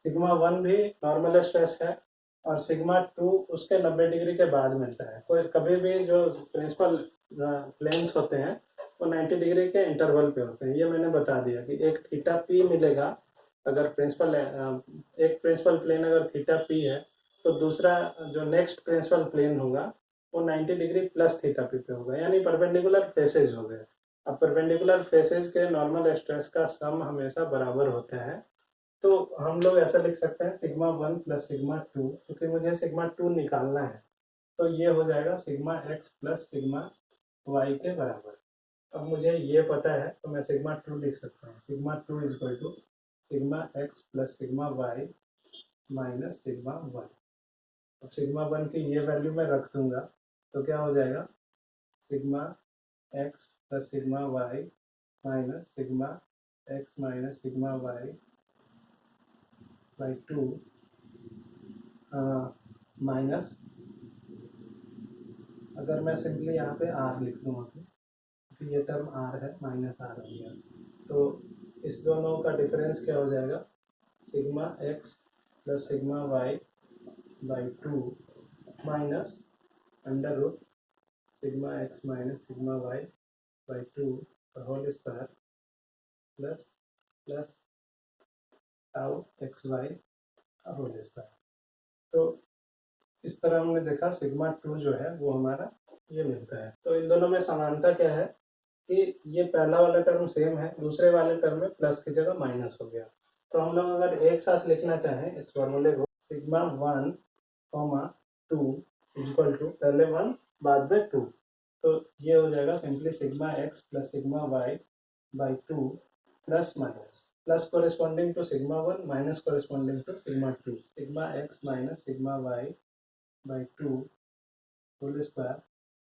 सिग्मा 1 भी नॉर्मल स्ट्रेस है और सिग्मा 2 उसके 90 डिग्री के बाद मिलता है। कोई कभी भी जो प्रिंसिपल प्लेन्स होते हैं वो 90 डिग्री के इंटरवल पे होते हैं। ये मैंने बता दिया कि एक थीटा पी मिलेगा, अगर प्रिंसिपल एक प्रिंसिपल प्लेन अगर थीटा पी है तो दूसरा जो नेक्स्ट प्रिंसिपल प्लेन होगा वो 90 डिग्री प्लस थीटा पी पे होगा, यानी परपेंडिकुलर फेसेज हो गए। अब परपेंडिकुलर फेसेज के नॉर्मल स्ट्रेस का सम हमेशा बराबर होता है। तो हम लोग ऐसा लिख सकते हैं सिग्मा 1 प्लस सिग्मा 2, क्योंकि मुझे सिग्मा 2 निकालना है, तो ये हो जाएगा sigma x plus sigma y के बराबर। अब मुझे ये पता है तो मैं सिग्मा 2 लिख सकता हूँ, sigma 2 is equal to sigma x plus sigma y minus sigma 1। अब सिग्मा 1 की ये वैल्यू मैं रख दूंगा तो क्या हो जाएगा, sigma x plus sigma y minus sigma x minus sigma y by 2 minus, अगर मैं सिंपली यहाँ पे आर लिख दूँ अभी, क्योंकि ये टर्म आर है, माइनस आर हो गया, तो इस दोनों का डिफरेंस क्या हो जाएगा, sigma x plus sigma y by 2 minus under root sigma x minus sigma y by 2 का whole square plus plus tau x y का होल स्क्वायर। तो इस तरह हमने देखा सिग्मा 2 जो है वो हमारा ये मिलता है। तो इन दोनों में समानता क्या है कि ये पहला वाला टर्म सेम है, दूसरे वाले टर्म में प्लस की जगह माइनस हो गया। तो हम लोग अगर एक साथ लिखना चाहें इस फॉर्मूले को, सिग्मा 1 कॉमा 2 इक्वल टू पहले 1 बाद में 2, तो ये हो जाएगा simply sigma x plus sigma y by 2 plus minus, plus corresponding to sigma 1 minus corresponding to sigma 2, sigma x minus sigma y by 2 whole square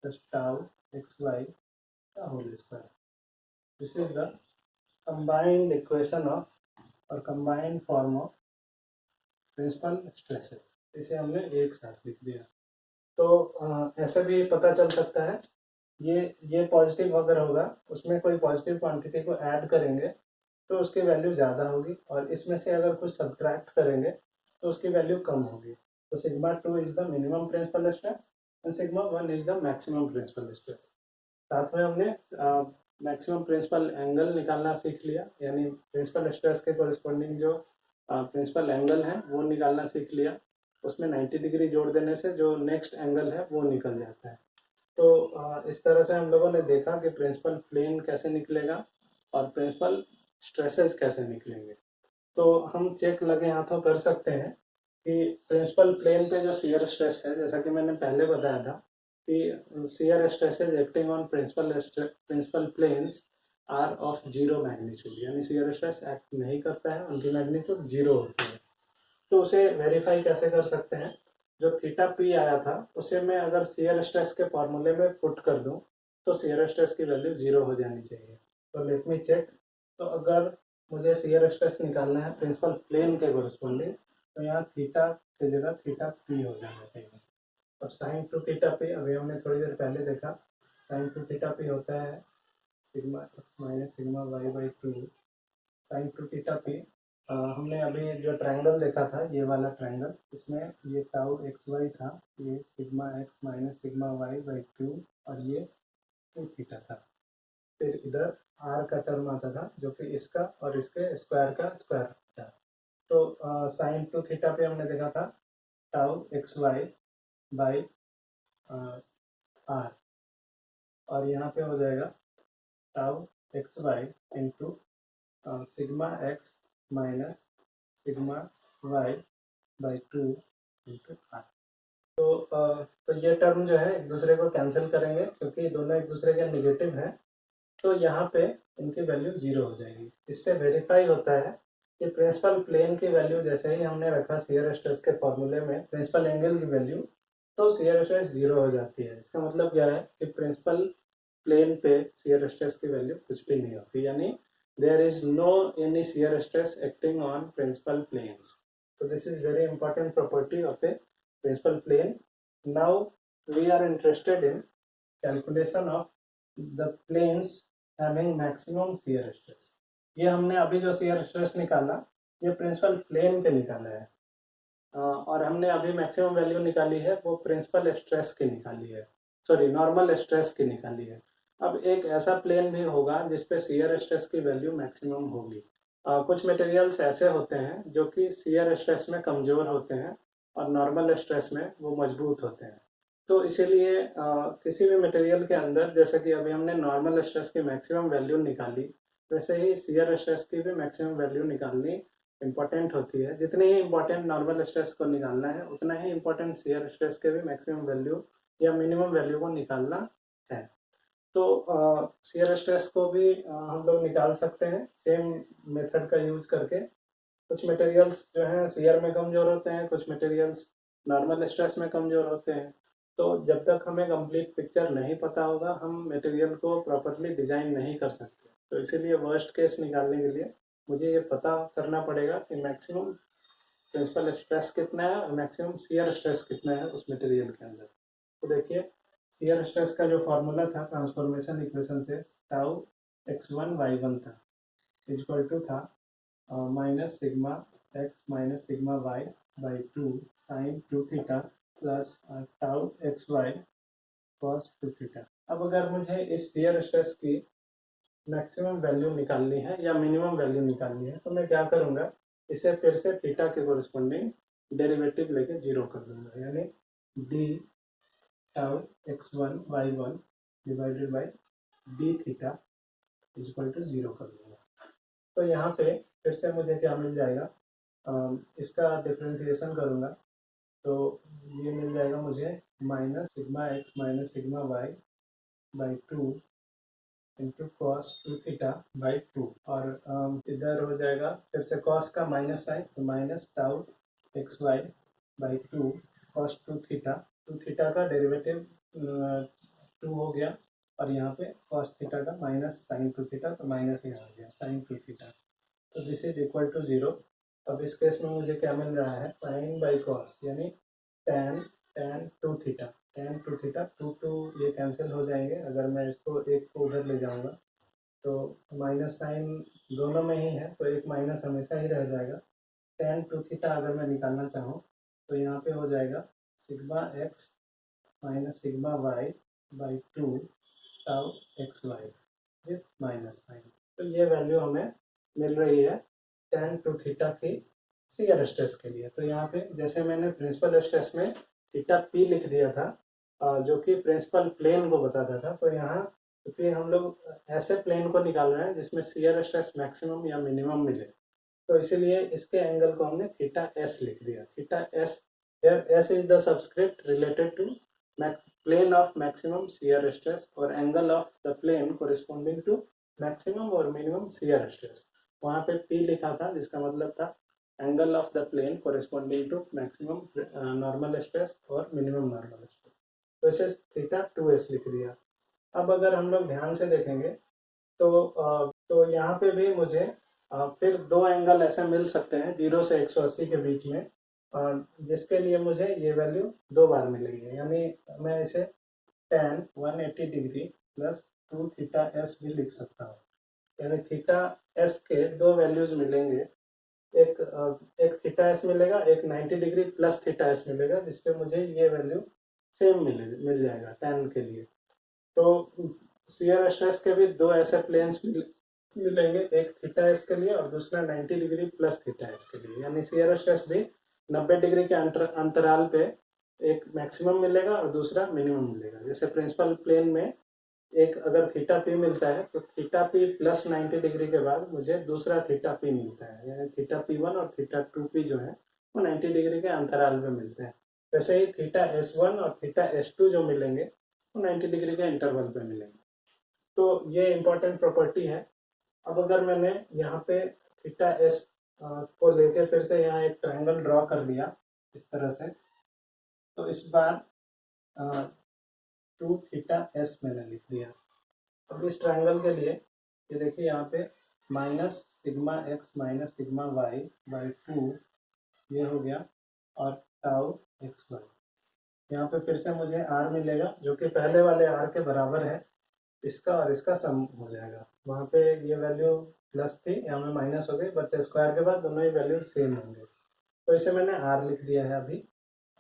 plus tau x y का whole square. This is the combined equation of और combined form of principal stresses. इसे हमने एक साथ लिख दिया। तो ऐसे भी पता चल सकता है, ये पॉजिटिव अगर होगा उसमें कोई पॉजिटिव क्वांटिटी को ऐड करेंगे तो उसकी वैल्यू ज़्यादा होगी, और इसमें से अगर कुछ सब्ट्रैक्ट करेंगे तो उसकी वैल्यू कम होगी। तो sigma 2 is the minimum principal stress and sigma 1 is the maximum principal stress. साथ में हमने मैक्सिमम प्रिंसिपल एंगल निकालना सीख लिया, यानी प्रिंसिपल स्ट्रेस के कोरिस्पॉन्डिंग जो प्रिंसिपल एंगल है वो निकालना सीख लिया। उसमें 90 डिग्री जोड़ देने से जो नेक्स्ट एंगल है वो निकल जाता है। तो इस तरह से हम लोगों ने देखा कि प्रिंसिपल प्लेन कैसे निकलेगा और प्रिंसिपल स्ट्रेसेस कैसे निकलेंगे। तो हम चेक लगे हाथों कर सकते हैं कि प्रिंसिपल प्लेन पे जो शियर स्ट्रेस है, जैसा कि मैंने पहले बताया था कि shear stresses acting on principal planes are of zero magnitude, यानी शियर स्ट्रेस एक्ट नहीं करता है, उनकी मैग्नीट्यूड जीरो होती है। तो उसे वेरीफाई कैसे कर सकते हैं, जो थीटा पी आया था उसे मैं अगर शियर स्ट्रेस के फॉर्मूले में पुट कर दूं तो शियर स्ट्रेस की वैल्यू 0 हो जानी चाहिए। तो लेट मी चेक। तो अगर मुझे शियर स्ट्रेस निकालना है प्रिंसिपल प्लेन के कोरिस्पोंडिंग, तो यहाँ थीटा की जगह थीटा पी हो जाना चाहिए। अब साइन टू थीटा पी अभी हमने थोड़ी देर पहले देखा, साइन टू थीटा पी होता है sigma x minus sigma y by two. Sine two theta p हमने अभी जो ट्रायंगल देखा था, ये वाला ट्रायंगल, इसमें ये टाउ एक्स वाई था, ये sigma x minus sigma y by two, और ये टू थीटा था। फिर इधर आर का टर्म आता था जो कि इसका और इसके स्क्वायर का स्क्वायर था। तो साइन टू थीटा पे हमने देखा था tau x y by r, और यहाँ पे हो जाएगा tau x y into sigma x minus sigma y by two into r. तो ये टर्म जो है एक दूसरे को कैंसिल करेंगे क्योंकि दोनों एक दूसरे के निगेटिव हैं, तो यहाँ पे इनकी वैल्यू 0 हो जाएगी। इससे वेरीफाई होता है कि प्रिंसिपल प्लेन की वैल्यू जैसे ही हमने रखा शियर स्ट्रेस के फॉर्मूले में प्रिंसिपल एंगल की वैल्यू, तो शियर स्ट्रेस 0 हो जाती है। इसका मतलब क्या है कि प्रिंसिपल प्लेन पे शियर स्ट्रेस की वैल्यू कुछ भी नहीं होती, यानी there is no any shear stress acting on principal planes. So this is very important property of a principal plane. Now we are interested in calculation of the planes having maximum shear stress. ये हमने अभी जो shear stress निकाला ये principal plane पे निकाला है, और हमने अभी मैक्सिमम वैल्यू निकाली है वो प्रिंसिपल स्ट्रेस की निकाली है, सॉरी नॉर्मल स्ट्रेस की निकाली है। अब एक ऐसा प्लेन भी होगा जिसपे शियर स्ट्रेस की वैल्यू मैक्सिमम होगी। कुछ मटेरियल्स ऐसे होते हैं जो कि शियर स्ट्रेस में कमज़ोर होते हैं और नॉर्मल स्ट्रेस में वो मजबूत होते हैं। तो इसीलिए किसी भी मटेरियल के अंदर, जैसे कि अभी हमने नॉर्मल स्ट्रेस की मैक्सिमम वैल्यू निकाली, वैसे ही शियर स्ट्रेस की भी मैक्सिमम वैल्यू निकालनी इम्पॉर्टेंट होती है। जितनी ही इम्पॉर्टेंट नॉर्मल स्ट्रेस को निकालना है उतना ही इम्पॉर्टेंट शियर स्ट्रेस के भी मैक्सिमम वैल्यू या मिनिमम वैल्यू को निकालना है। तो शियर स्ट्रेस को भी हम लोग निकाल सकते हैं सेम मेथड का यूज करके। कुछ मटेरियल्स जो हैं शियर में कमज़ोर होते हैं, कुछ मटेरियल्स नॉर्मल स्ट्रेस में कमज़ोर होते हैं। तो जब तक हमें कंप्लीट पिक्चर नहीं पता होगा हम मटेरियल को प्रॉपरली डिज़ाइन नहीं कर सकते। तो इसीलिए वर्स्ट केस निकालने के लिए मुझे ये पता करना पड़ेगा कि मैक्सिमम प्रिंसिपल स्ट्रेस कितना है और मैक्सिमम शियर स्ट्रेस कितना है उस मटेरियल के अंदर। तो देखिए शियर स्ट्रेस का जो फॉर्मूला था ट्रांसफॉर्मेशन इक्वेशन से, टाउ x1 y1 था इक्वल टू था minus sigma x minus sigma y by two sine two theta plus tau x y cos two theta. अब अगर मुझे इस शियर स्ट्रेस की मैक्सिमम वैल्यू निकालनी है या मिनिमम वैल्यू निकालनी है तो मैं क्या करूँगा, इसे फिर से थीटा के कोरिस्पोंडिंग डेरिवेटिव लेके 0 कर दूंगा, यानी d tau x1 y1 divided by d theta equal to 0 कर दूंगा। तो यहाँ पे फिर से मुझे क्या मिल जाएगा, इसका डिफ्रेंसिएशन करूँगा तो ये मिल जाएगा मुझे minus sigma x minus sigma y by two into cos two theta by two, और इधर हो जाएगा फिर से कॉस का माइनस साइन, तो minus tau x y by two cos two theta का डेरिवेटिव 2 हो गया, और यहाँ पे कॉस थीटा का माइनस साइन टू थीटा, तो माइनस यहाँ आ गया साइन टू थीटा। तो दिस इज इक्वल टू 0। अब इस केस में मुझे क्या मिल रहा है, साइन बाई कॉस यानी tan tan two theta, tan two theta, two two ये कैंसिल हो जाएंगे। अगर मैं इसको एक को उधर ले जाऊँगा तो माइनस साइन दोनों में ही है तो एक माइनस हमेशा ही रह जाएगा। टेन टू थीटा अगर मैं निकालना चाहूँ तो यहाँ पे हो जाएगा sigma x minus sigma y by two tau x y with minus sine. तो ये वैल्यू हमें मिल रही है टेन टू थीटा की शियर स्ट्रेस के लिए। तो यहाँ पे जैसे मैंने प्रिंसिपल स्ट्रेस में थीटा पी लिख दिया था जो कि प्रिंसिपल प्लेन को बताता था, तो यहाँ क्योंकि हम लोग ऐसे प्लेन को निकाल रहे हैं जिसमें शियर स्ट्रेस मैक्सिमम या मिनिमम मिले, तो इसीलिए इसके एंगल को हमने थीटा एस लिख दिया, theta S. here s is the subscript related to plane of maximum shear stress और angle of the plane corresponding to maximum और minimum shear stress। वहाँ पे p लिखा था जिसका मतलब था angle of the plane corresponding to maximum normal stress और minimum normal stress, तो इसे थीटा 2s लिख दिया। अब अगर हम लोग ध्यान से देखेंगे तो यहाँ पे भी मुझे फिर दो एंगल ऐसे मिल सकते हैं 0 से 180 के बीच में, जिसके लिए मुझे ये वैल्यू दो बार मिलेगी, यानी मैं इसे tan 180 degree plus 2 theta S भी लिख सकता हूँ। यानी थीटा एस के दो वैल्यूज मिलेंगे, एक थीटा एस मिलेगा, एक 90 डिग्री प्लस थीटा एस मिलेगा, जिसपे मुझे ये वैल्यू सेम मिल जाएगा tan के लिए। तो शियर स्ट्रेस के भी दो ऐसे प्लेन्स मिलेंगे, एक थीटा एस के लिए और दूसरा 90 डिग्री प्लस थीटा एस के लिए, यानी शियर स्ट्रेस भी 90 डिग्री के अंतराल पे एक मैक्सिमम मिलेगा और दूसरा मिनिमम मिलेगा। जैसे प्रिंसिपल प्लेन में एक अगर थीटा पी मिलता है तो थीटा पी प्लस 90 डिग्री के बाद मुझे दूसरा थीटा पी मिलता है, यानी थीटा पी वन और थीटा टू पी जो है वो 90 डिग्री के अंतराल में मिलते हैं। वैसे ही थीटा एस वन और थीटा एस टू जो मिलेंगे वो 90 डिग्री के इंटरवल पे मिलेंगे। तो ये इंपॉर्टेंट प्रॉपर्टी है। अब अगर मैंने यहाँ पे थीटा एस को लेके फिर से यहाँ एक ट्रायंगल ड्रॉ कर लिया इस तरह से, तो इस बार टू थीटा एस मैंने लिख दिया। अब इस ट्रायंगल के लिए ये देखिए यहाँ पे minus sigma x minus sigma y by two ये हो गया, और टाउ एक्स वाई। यहाँ पे फिर से मुझे आर मिलेगा जो कि पहले वाले आर के बराबर है, इसका और इसका सम हो जाएगा। वहाँ पे ये वैल्यू प्लस थी, यहाँ में माइनस हो गई, बट स्क्वायर के बाद दोनों ही वैल्यू सेम होंगे, तो इसे मैंने आर लिख दिया है अभी।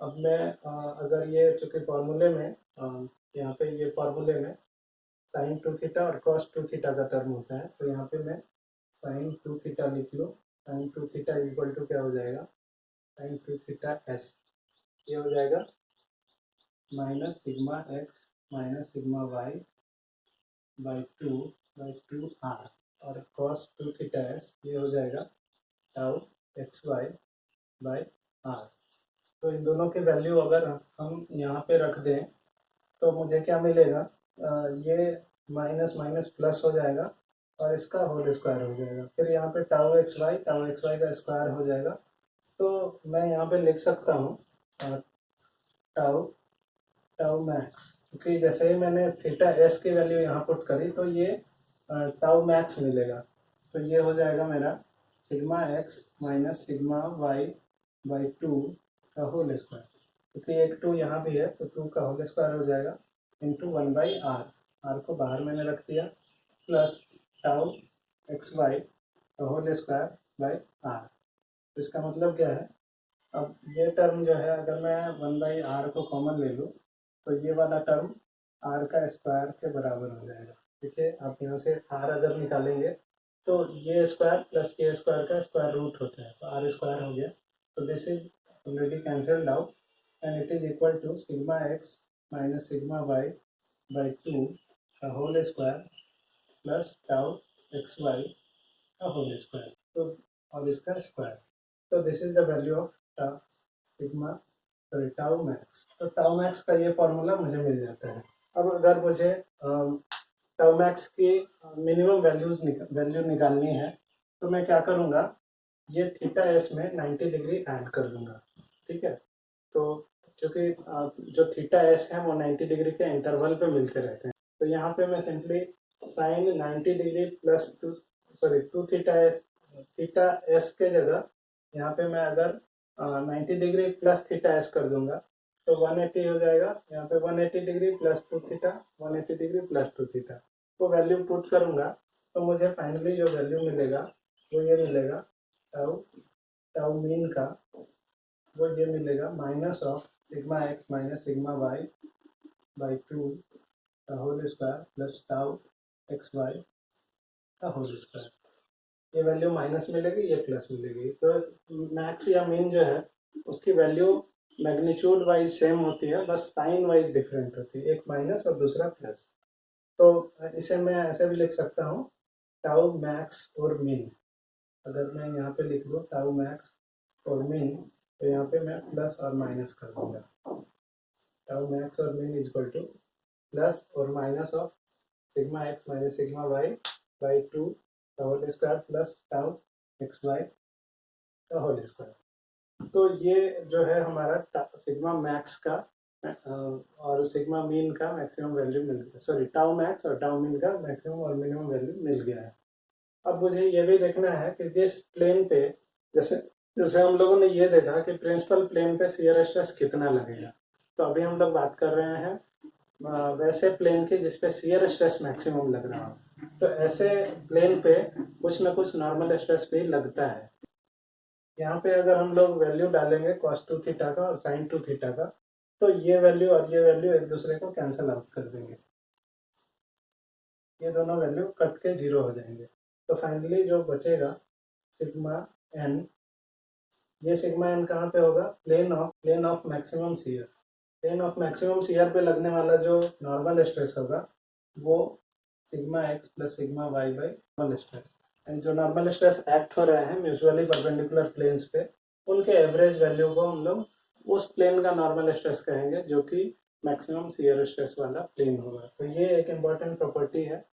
अब मैं अगर ये चूँकि फॉर्मूले में यहाँ पे ये फॉर्मूले में साइन टू थीटा और कॉस टू थीटा का टर्म होता है, तो यहाँ पे मैं साइन टू थीटा लिख लूँ। Sine two theta equal to क्या हो जाएगा, साइन टू थीटा एस, ये हो जाएगा minus sigma x minus sigma y by two r, और कॉस टू थीटा एस ये हो जाएगा tau x y by r. तो इन दोनों की वैल्यू अगर हम यहाँ पे रख दें तो मुझे क्या मिलेगा, ये माइनस माइनस प्लस हो जाएगा और इसका होल स्क्वायर हो जाएगा। फिर यहाँ पे टाउ एक्स वाई का स्क्वायर हो जाएगा। तो मैं यहाँ पे लिख सकता हूँ टाउ टाउ मैक्स, क्योंकि जैसे ही मैंने थीटा एस की वैल्यू यहाँ पुट करी तो ये टाउ मैक्स मिलेगा। तो ये हो जाएगा मेरा sigma x minus sigma y by two का होल स्क्वायर, क्योंकि एक टू यहाँ भी है तो टू का होल स्क्वायर हो जाएगा into one by r, r को बाहर मैंने रख दिया, प्लस टाउ एक्स वाई का होल स्क्वायर बाई आर। इसका मतलब क्या है, अब ये टर्म जो है अगर मैं वन बाई आर को कॉमन ले लूँ तो ये वाला टर्म आर का स्क्वायर के बराबर हो जाएगा। ठीक है, आप यहाँ से आर अगर निकालेंगे तो ये स्क्वायर प्लस के स्क्वायर का स्क्वायर रूट होता है, तो आर स्क्वायर हो गया। तो this is already cancelled out and it is equal to sigma x minus sigma y by two का whole square plus tau x y का होल स्क्वायर, तो और इसका स्क्वायर। तो this is the value of sigma sorry tau max. तो tau max का ये formula मुझे मिल जाता है। अब अगर मुझे टाउ मैक्स की मिनिमम वैल्यू निकालनी है तो मैं क्या करूँगा, ये थीटा एस में 90 डिग्री ऐड कर दूंगा। ठीक है, तो क्योंकि जो थीटा एस है वो 90 डिग्री के इंटरवल पे मिलते रहते हैं, तो यहाँ पे मैं simply sine 90 degree plus two theta s के जगह यहाँ पे मैं अगर 90 डिग्री प्लस थीटा एस कर दूंगा तो 180 हो जाएगा। यहाँ पे 180 degree plus two theta 180 degree plus two theta तो वैल्यू पुट करूंगा, तो मुझे फाइनली जो वैल्यू मिलेगा वो ये मिलेगा, टाउ टाउ मीन का वो ये मिलेगा minus of sigma x minus sigma y by two का whole square plus tau x y का होल स्क्वायर। ये वैल्यू माइनस मिलेगी, ये प्लस मिलेगी, तो मैक्स या मीन जो है उसकी वैल्यू मैग्नीट्यूड वाइज सेम होती है, बस साइन वाइज डिफरेंट होती है, एक माइनस और दूसरा प्लस। तो इसे मैं ऐसे भी लिख सकता हूँ टाउ मैक्स और मीन। अगर मैं यहाँ पे लिख दूँ टाउ मैक्स और मीन तो यहाँ पे मैं प्लस और माइनस कर दूंगा। टाउ मैक्स और मीन इक्वल टू प्लस और minus of sigma x minus sigma y by two का whole square plus tau x y का होल स्क्वायर। तो ये जो है हमारा सिग्मा मैक्स का और सिग्मा मीन का मैक्सिमम वैल्यू मिल गया, सॉरी टाउ मैक्स और टाउ मीन का मैक्सिमम और मिनिमम वैल्यू मिल गया है। अब मुझे ये भी देखना है कि जिस प्लेन पे, जैसे जैसे हम लोगों ने ये देखा कि प्रिंसिपल प्लेन पे शियर स्ट्रेस कितना लगेगा, तो अभी हम लोग बात कर रहे हैं वैसे प्लेन की जिसपे शियर स्ट्रेस मैक्सिमम लग रहा हो। तो ऐसे प्लेन पे कुछ ना कुछ नॉर्मल स्ट्रेस भी लगता है। यहाँ पे अगर हम लोग वैल्यू डालेंगे cos 2 थीटा का और sin 2 थीटा का, तो ये वैल्यू और ये वैल्यू एक दूसरे को कैंसिल आउट कर देंगे, ये दोनों वैल्यू कट के जीरो हो जाएंगे। तो फाइनली जो बचेगा सिग्मा एन, ये सिग्मा एन कहाँ पे होगा, plane of maximum shear. Plane of maximum shear पे लगने वाला जो नॉर्मल स्ट्रेस होगा वो sigma x plus sigma y by normal stress. And जो नॉर्मल स्ट्रेस एक्ट हो रहे हैं म्यूचुअली परपेंडिकुलर प्लेन्स पे, उनके एवरेज वैल्यू को हम लोग उस प्लेन का नॉर्मल स्ट्रेस कहेंगे जो कि मैक्सिमम शियर स्ट्रेस वाला प्लेन होगा। तो ये एक इम्पॉर्टेंट प्रॉपर्टी है।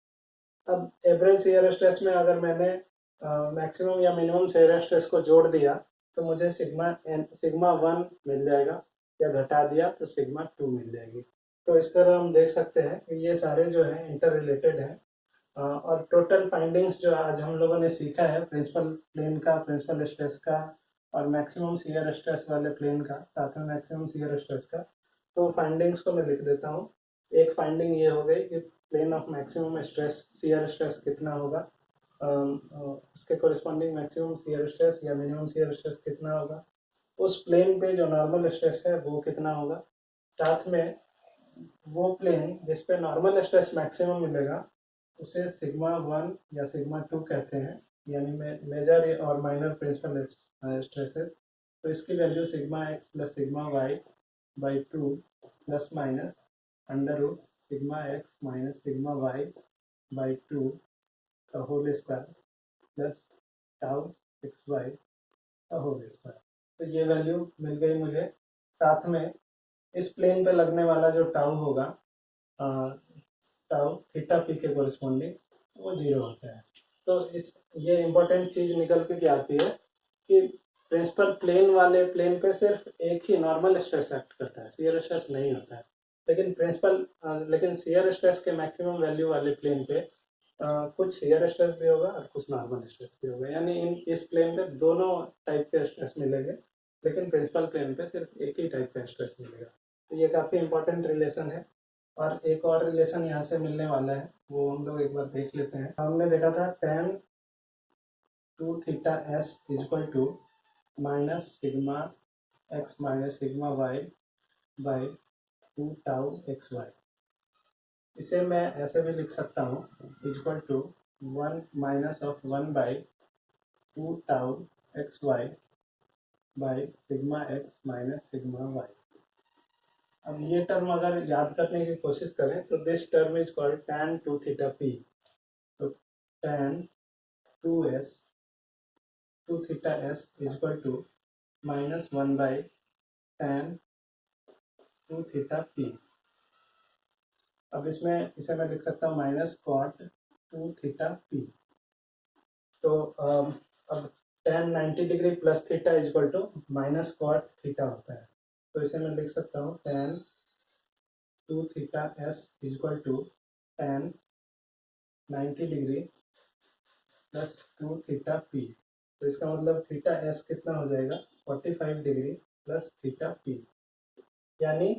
अब एवरेज शियर स्ट्रेस में अगर मैंने मैक्सिमम या मिनिमम शियर स्ट्रेस को जोड़ दिया तो मुझे सिग्मा वन मिल जाएगा, या घटा दिया तो सिग्मा टू मिल जाएगी। तो इस तरह हम देख सकते हैं कि ये सारे जो हैं इंटर रिलेटेड हैं। और टोटल फाइंडिंग्स जो आज हम लोगों ने सीखा है प्रिंसिपल प्लेन का, प्रिंसिपल स्ट्रेस का और मैक्सिमम शियर स्ट्रेस वाले प्लेन का, साथ में मैक्सिमम शियर स्ट्रेस का, तो फाइंडिंग्स को मैं लिख देता हूँ। एक फाइंडिंग ये हो गई कि plane of maximum stress shear stress कितना होगा, उसके कोरिस्पॉन्डिंग मैक्सिमम शियर स्ट्रेस या मिनिमम शियर स्ट्रेस कितना होगा, उस प्लेन पे जो नॉर्मल स्ट्रेस है वो कितना होगा, साथ में वो प्लेन जिस पे नॉर्मल स्ट्रेस मैक्सिमम मिलेगा उसे सिग्मा वन या सिग्मा टू कहते हैं, यानी मेजर और माइनर प्रिंसिपल स्ट्रेसेस। तो इसकी value sigma x plus sigma y by two plus minus under root sigma x minus sigma y by two का whole square plus tau x y का whole square. तो ये value मिल गई मुझे। साथ में इस प्लेन पे लगने वाला जो टाउ होगा, टाउ थीटा पी के कोरिस्पॉन्डिंग, वो जीरो होता है। तो इस ये इम्पोर्टेंट चीज़ निकल के क्या आती है कि प्रिंसिपल प्लेन वाले प्लेन पे सिर्फ एक ही नॉर्मल स्ट्रेस एक्ट करता है, शियर स्ट्रेस नहीं होता है। लेकिन शियर स्ट्रेस के मैक्सिमम वैल्यू वाले प्लेन पे कुछ शियर स्ट्रेस भी होगा और कुछ नॉर्मल स्ट्रेस भी होगा, यानी इस प्लेन पे दोनों टाइप के स्ट्रेस मिलेंगे, लेकिन प्रिंसिपल प्लेन पे सिर्फ एक ही टाइप का स्ट्रेस मिलेगा। तो ये काफ़ी इंपॉर्टेंट रिलेशन है। और एक और रिलेशन यहाँ से मिलने वाला है, वो हम लोग एक बार देख लेते हैं। हमने देखा था tan 2 theta s is equal to minus sigma x minus sigma y by 2 tau x y. इसे मैं ऐसे भी लिख सकता हूँ, is equal to 1 minus of 1 by 2 tau x y by sigma x minus sigma y. अब ये टर्म अगर याद करने की कोशिश करें तो this term is called tan 2 theta p. तो tan 2s 2 theta s is equal to minus 1 by tan 2 theta p. अब इसमें इसे मैं लिख सकता हूँ माइनस कॉट 2 थीटा पी। तो अब tan 90 degree plus theta is equal to minus cot theta होता है। तो इसे मैं लिख सकता हूँ tan 2 theta s is equal to tan 90 degree plus 2 theta p. तो इसका मतलब थीटा एस कितना हो जाएगा, 45 डिग्री प्लस थीटा पी। यानी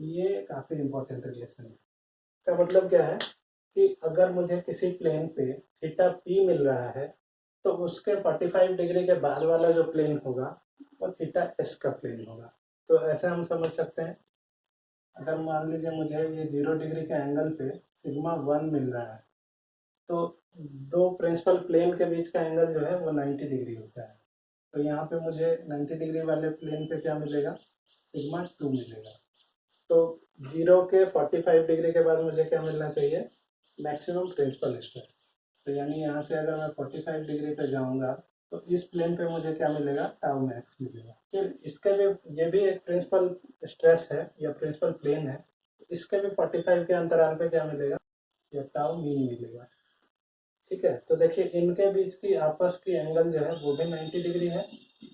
ये काफ़ी इंपॉर्टेंट रिलेशन है। इसका मतलब क्या है कि अगर मुझे किसी प्लेन पे थीटा पी मिल रहा है तो उसके 45 डिग्री के बाद वाला जो प्लेन होगा वो थीटा एस का प्लेन होगा। तो ऐसे हम समझ सकते हैं, अगर मान लीजिए मुझे ये 0 डिग्री के एंगल पे सिग्मा वन मिल रहा है तो दो प्रिंसिपल प्लेन के बीच का एंगल जो है वो 90 डिग्री होता है। तो यहाँ पे मुझे 90 डिग्री वाले प्लेन पे क्या मिलेगा, सिग्मा टू मिलेगा। तो 0 के 45 डिग्री के बाद मुझे क्या मिलना चाहिए, मैक्सिमम प्रिंसिपल स्ट्रेस। तो यानी यहाँ से अगर मैं 45 डिग्री पे जाऊँगा तो इस प्लेन पे मुझे क्या मिलेगा, टाउ मैक्स मिलेगा। फिर इसके भी, ये भी एक प्रिंसिपल स्ट्रेस है या प्रिंसिपल प्लेन है, इसके भी 45 के अंतराल पे क्या मिलेगा, या टाउ मीन मिलेगा। ठीक है, तो देखिए इनके बीच की आपस की एंगल जो है वो भी 90 डिग्री है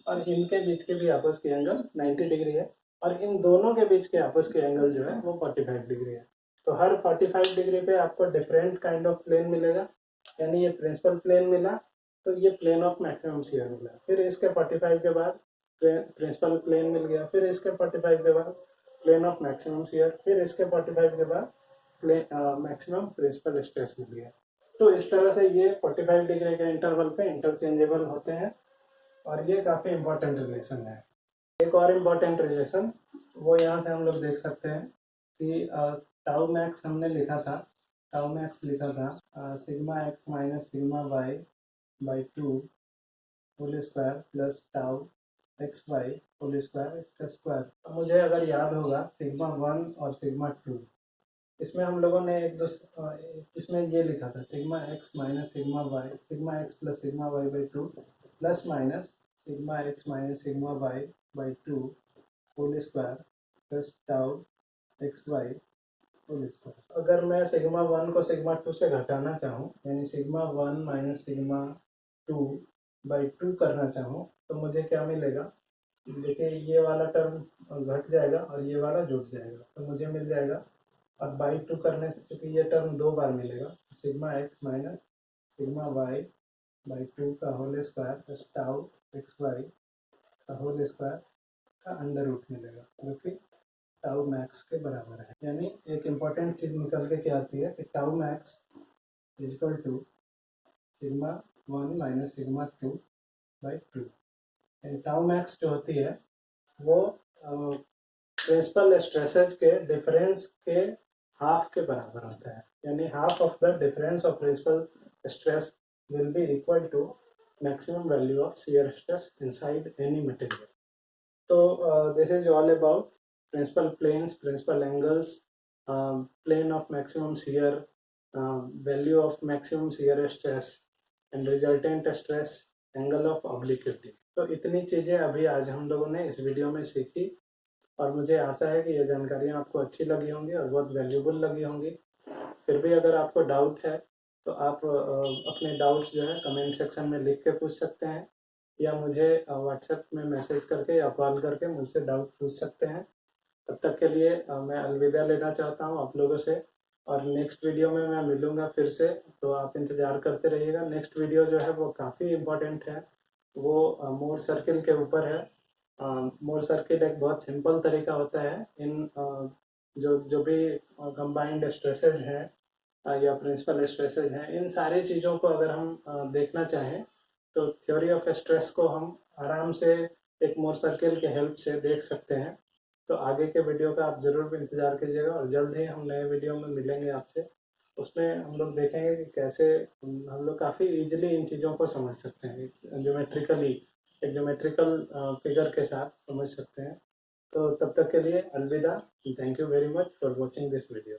और इनके बीच के भी आपस की एंगल 90 डिग्री है। और इन दोनों के बीच के आपस के एंगल जो है वो 45 डिग्री है। तो हर 45 डिग्री पे आपको डिफरेंट काइंड ऑफ प्लेन मिलेगा, यानी ये प्रिंसिपल प्लेन मिला तो ये प्लेन ऑफ मैक्सिमम शियर मिला। फिर इसके 45 के बाद प्रिंसिपल प्लेन मिल गया, फिर इसके 45 के बाद प्लेन ऑफ मैक्सिमम शियर, फिर इसके 45 के बाद मैक्सिमम प्रिंसिपल स्ट्रेस मिल गया। तो इस तरह से ये 45 डिग्री के इंटरवल पे इंटरचेंजेबल होते हैं और ये काफ़ी इंपॉर्टेंट रिलेशन है। एक और इम्पॉर्टेंट रिलेशन वो यहाँ से हम लोग देख सकते हैं कि टाउ मैक्स हमने लिखा था, टाउ मैक्स लिखा था sigma x minus sigma y by 2 whole square plus tau x y whole square इसका स्क्वायर। अब मुझे अगर याद होगा सिग्मा 1 और सिग्मा 2, इसमें हम लोगों ने इसमें ये लिखा था sigma x minus sigma y, sigma x plus sigma y by 2 plus minus sigma x minus sigma y by 2 whole square plus tau x y whole square. अगर मैं सिग्मा 1 को सिग्मा 2 से घटाना चाहूँ, यानी सिग्मा 1 माइनस सिग्मा 2 बाई 2 करना चाहूँ, तो मुझे क्या मिलेगा? देखिए ये वाला टर्म घट जाएगा और ये वाला जुड़ जाएगा, तो मुझे मिल जाएगा। अब बाई 2 करने से चूँकि ये टर्म 2 बार मिलेगा, sigma x minus sigma y by 2 का whole square plus tau x y का होल स्क्वायर का अंडर रूट मिलेगा, जो कि टाउ मैक्स के बराबर है। यानी एक इम्पॉर्टेंट चीज़ निकल के क्या आती है कि tau max is equal to sigma 1 minus sigma 2 by 2। Tau max जो होती है वो प्रिंसिपल स्ट्रेसेस के डिफरेंस के हाफ के बराबर होता है, यानी half of the difference of principal stress will be equal to maximum value of shear stress inside any material. So this is all about principal planes, principal angles, plane of maximum shear, value of maximum shear stress and resultant stress, angle of obliquity. तो इतनी चीज़ें अभी आज हम लोगों ने इस video में सीखी और मुझे आशा है कि ये जानकारियाँ आपको अच्छी लगी होंगी और बहुत वैल्यूबल लगी होंगी। फिर भी अगर आपको डाउट है तो आप अपने डाउट्स जो है कमेंट सेक्शन में लिख के पूछ सकते हैं या मुझे व्हाट्सएप में मैसेज करके या कॉल करके मुझसे डाउट पूछ सकते हैं। तब तक के लिए मैं अलविदा लेना चाहता हूँ आप लोगों से और नेक्स्ट वीडियो में मैं मिलूँगा फिर से, तो आप इंतज़ार करते रहिएगा। नेक्स्ट वीडियो जो है वो काफ़ी इम्पोर्टेंट है, वो मोर सर्किल के ऊपर है। मोर सर्किल एक बहुत सिंपल तरीका होता है इन जो जो भी कंबाइंड स्ट्रेसेस हैं या प्रिंसिपल स्ट्रेसेस हैं, इन सारी चीज़ों को अगर हम देखना चाहें तो थ्योरी ऑफ स्ट्रेस को हम आराम से एक मोर सर्किल के हेल्प से देख सकते हैं। तो आगे के वीडियो का आप ज़रूर इंतज़ार कीजिएगा और जल्द ही हम नए वीडियो में मिलेंगे आपसे। उसमें हम लोग देखेंगे कि कैसे हम लोग काफ़ी ईजिली इन चीज़ों को समझ सकते हैं, ज्योमेट्रिकली एक ज्योमेट्रिकल फिगर के साथ समझ सकते हैं। तो तब तक के लिए अलविदा। Thank you very much for watching this video.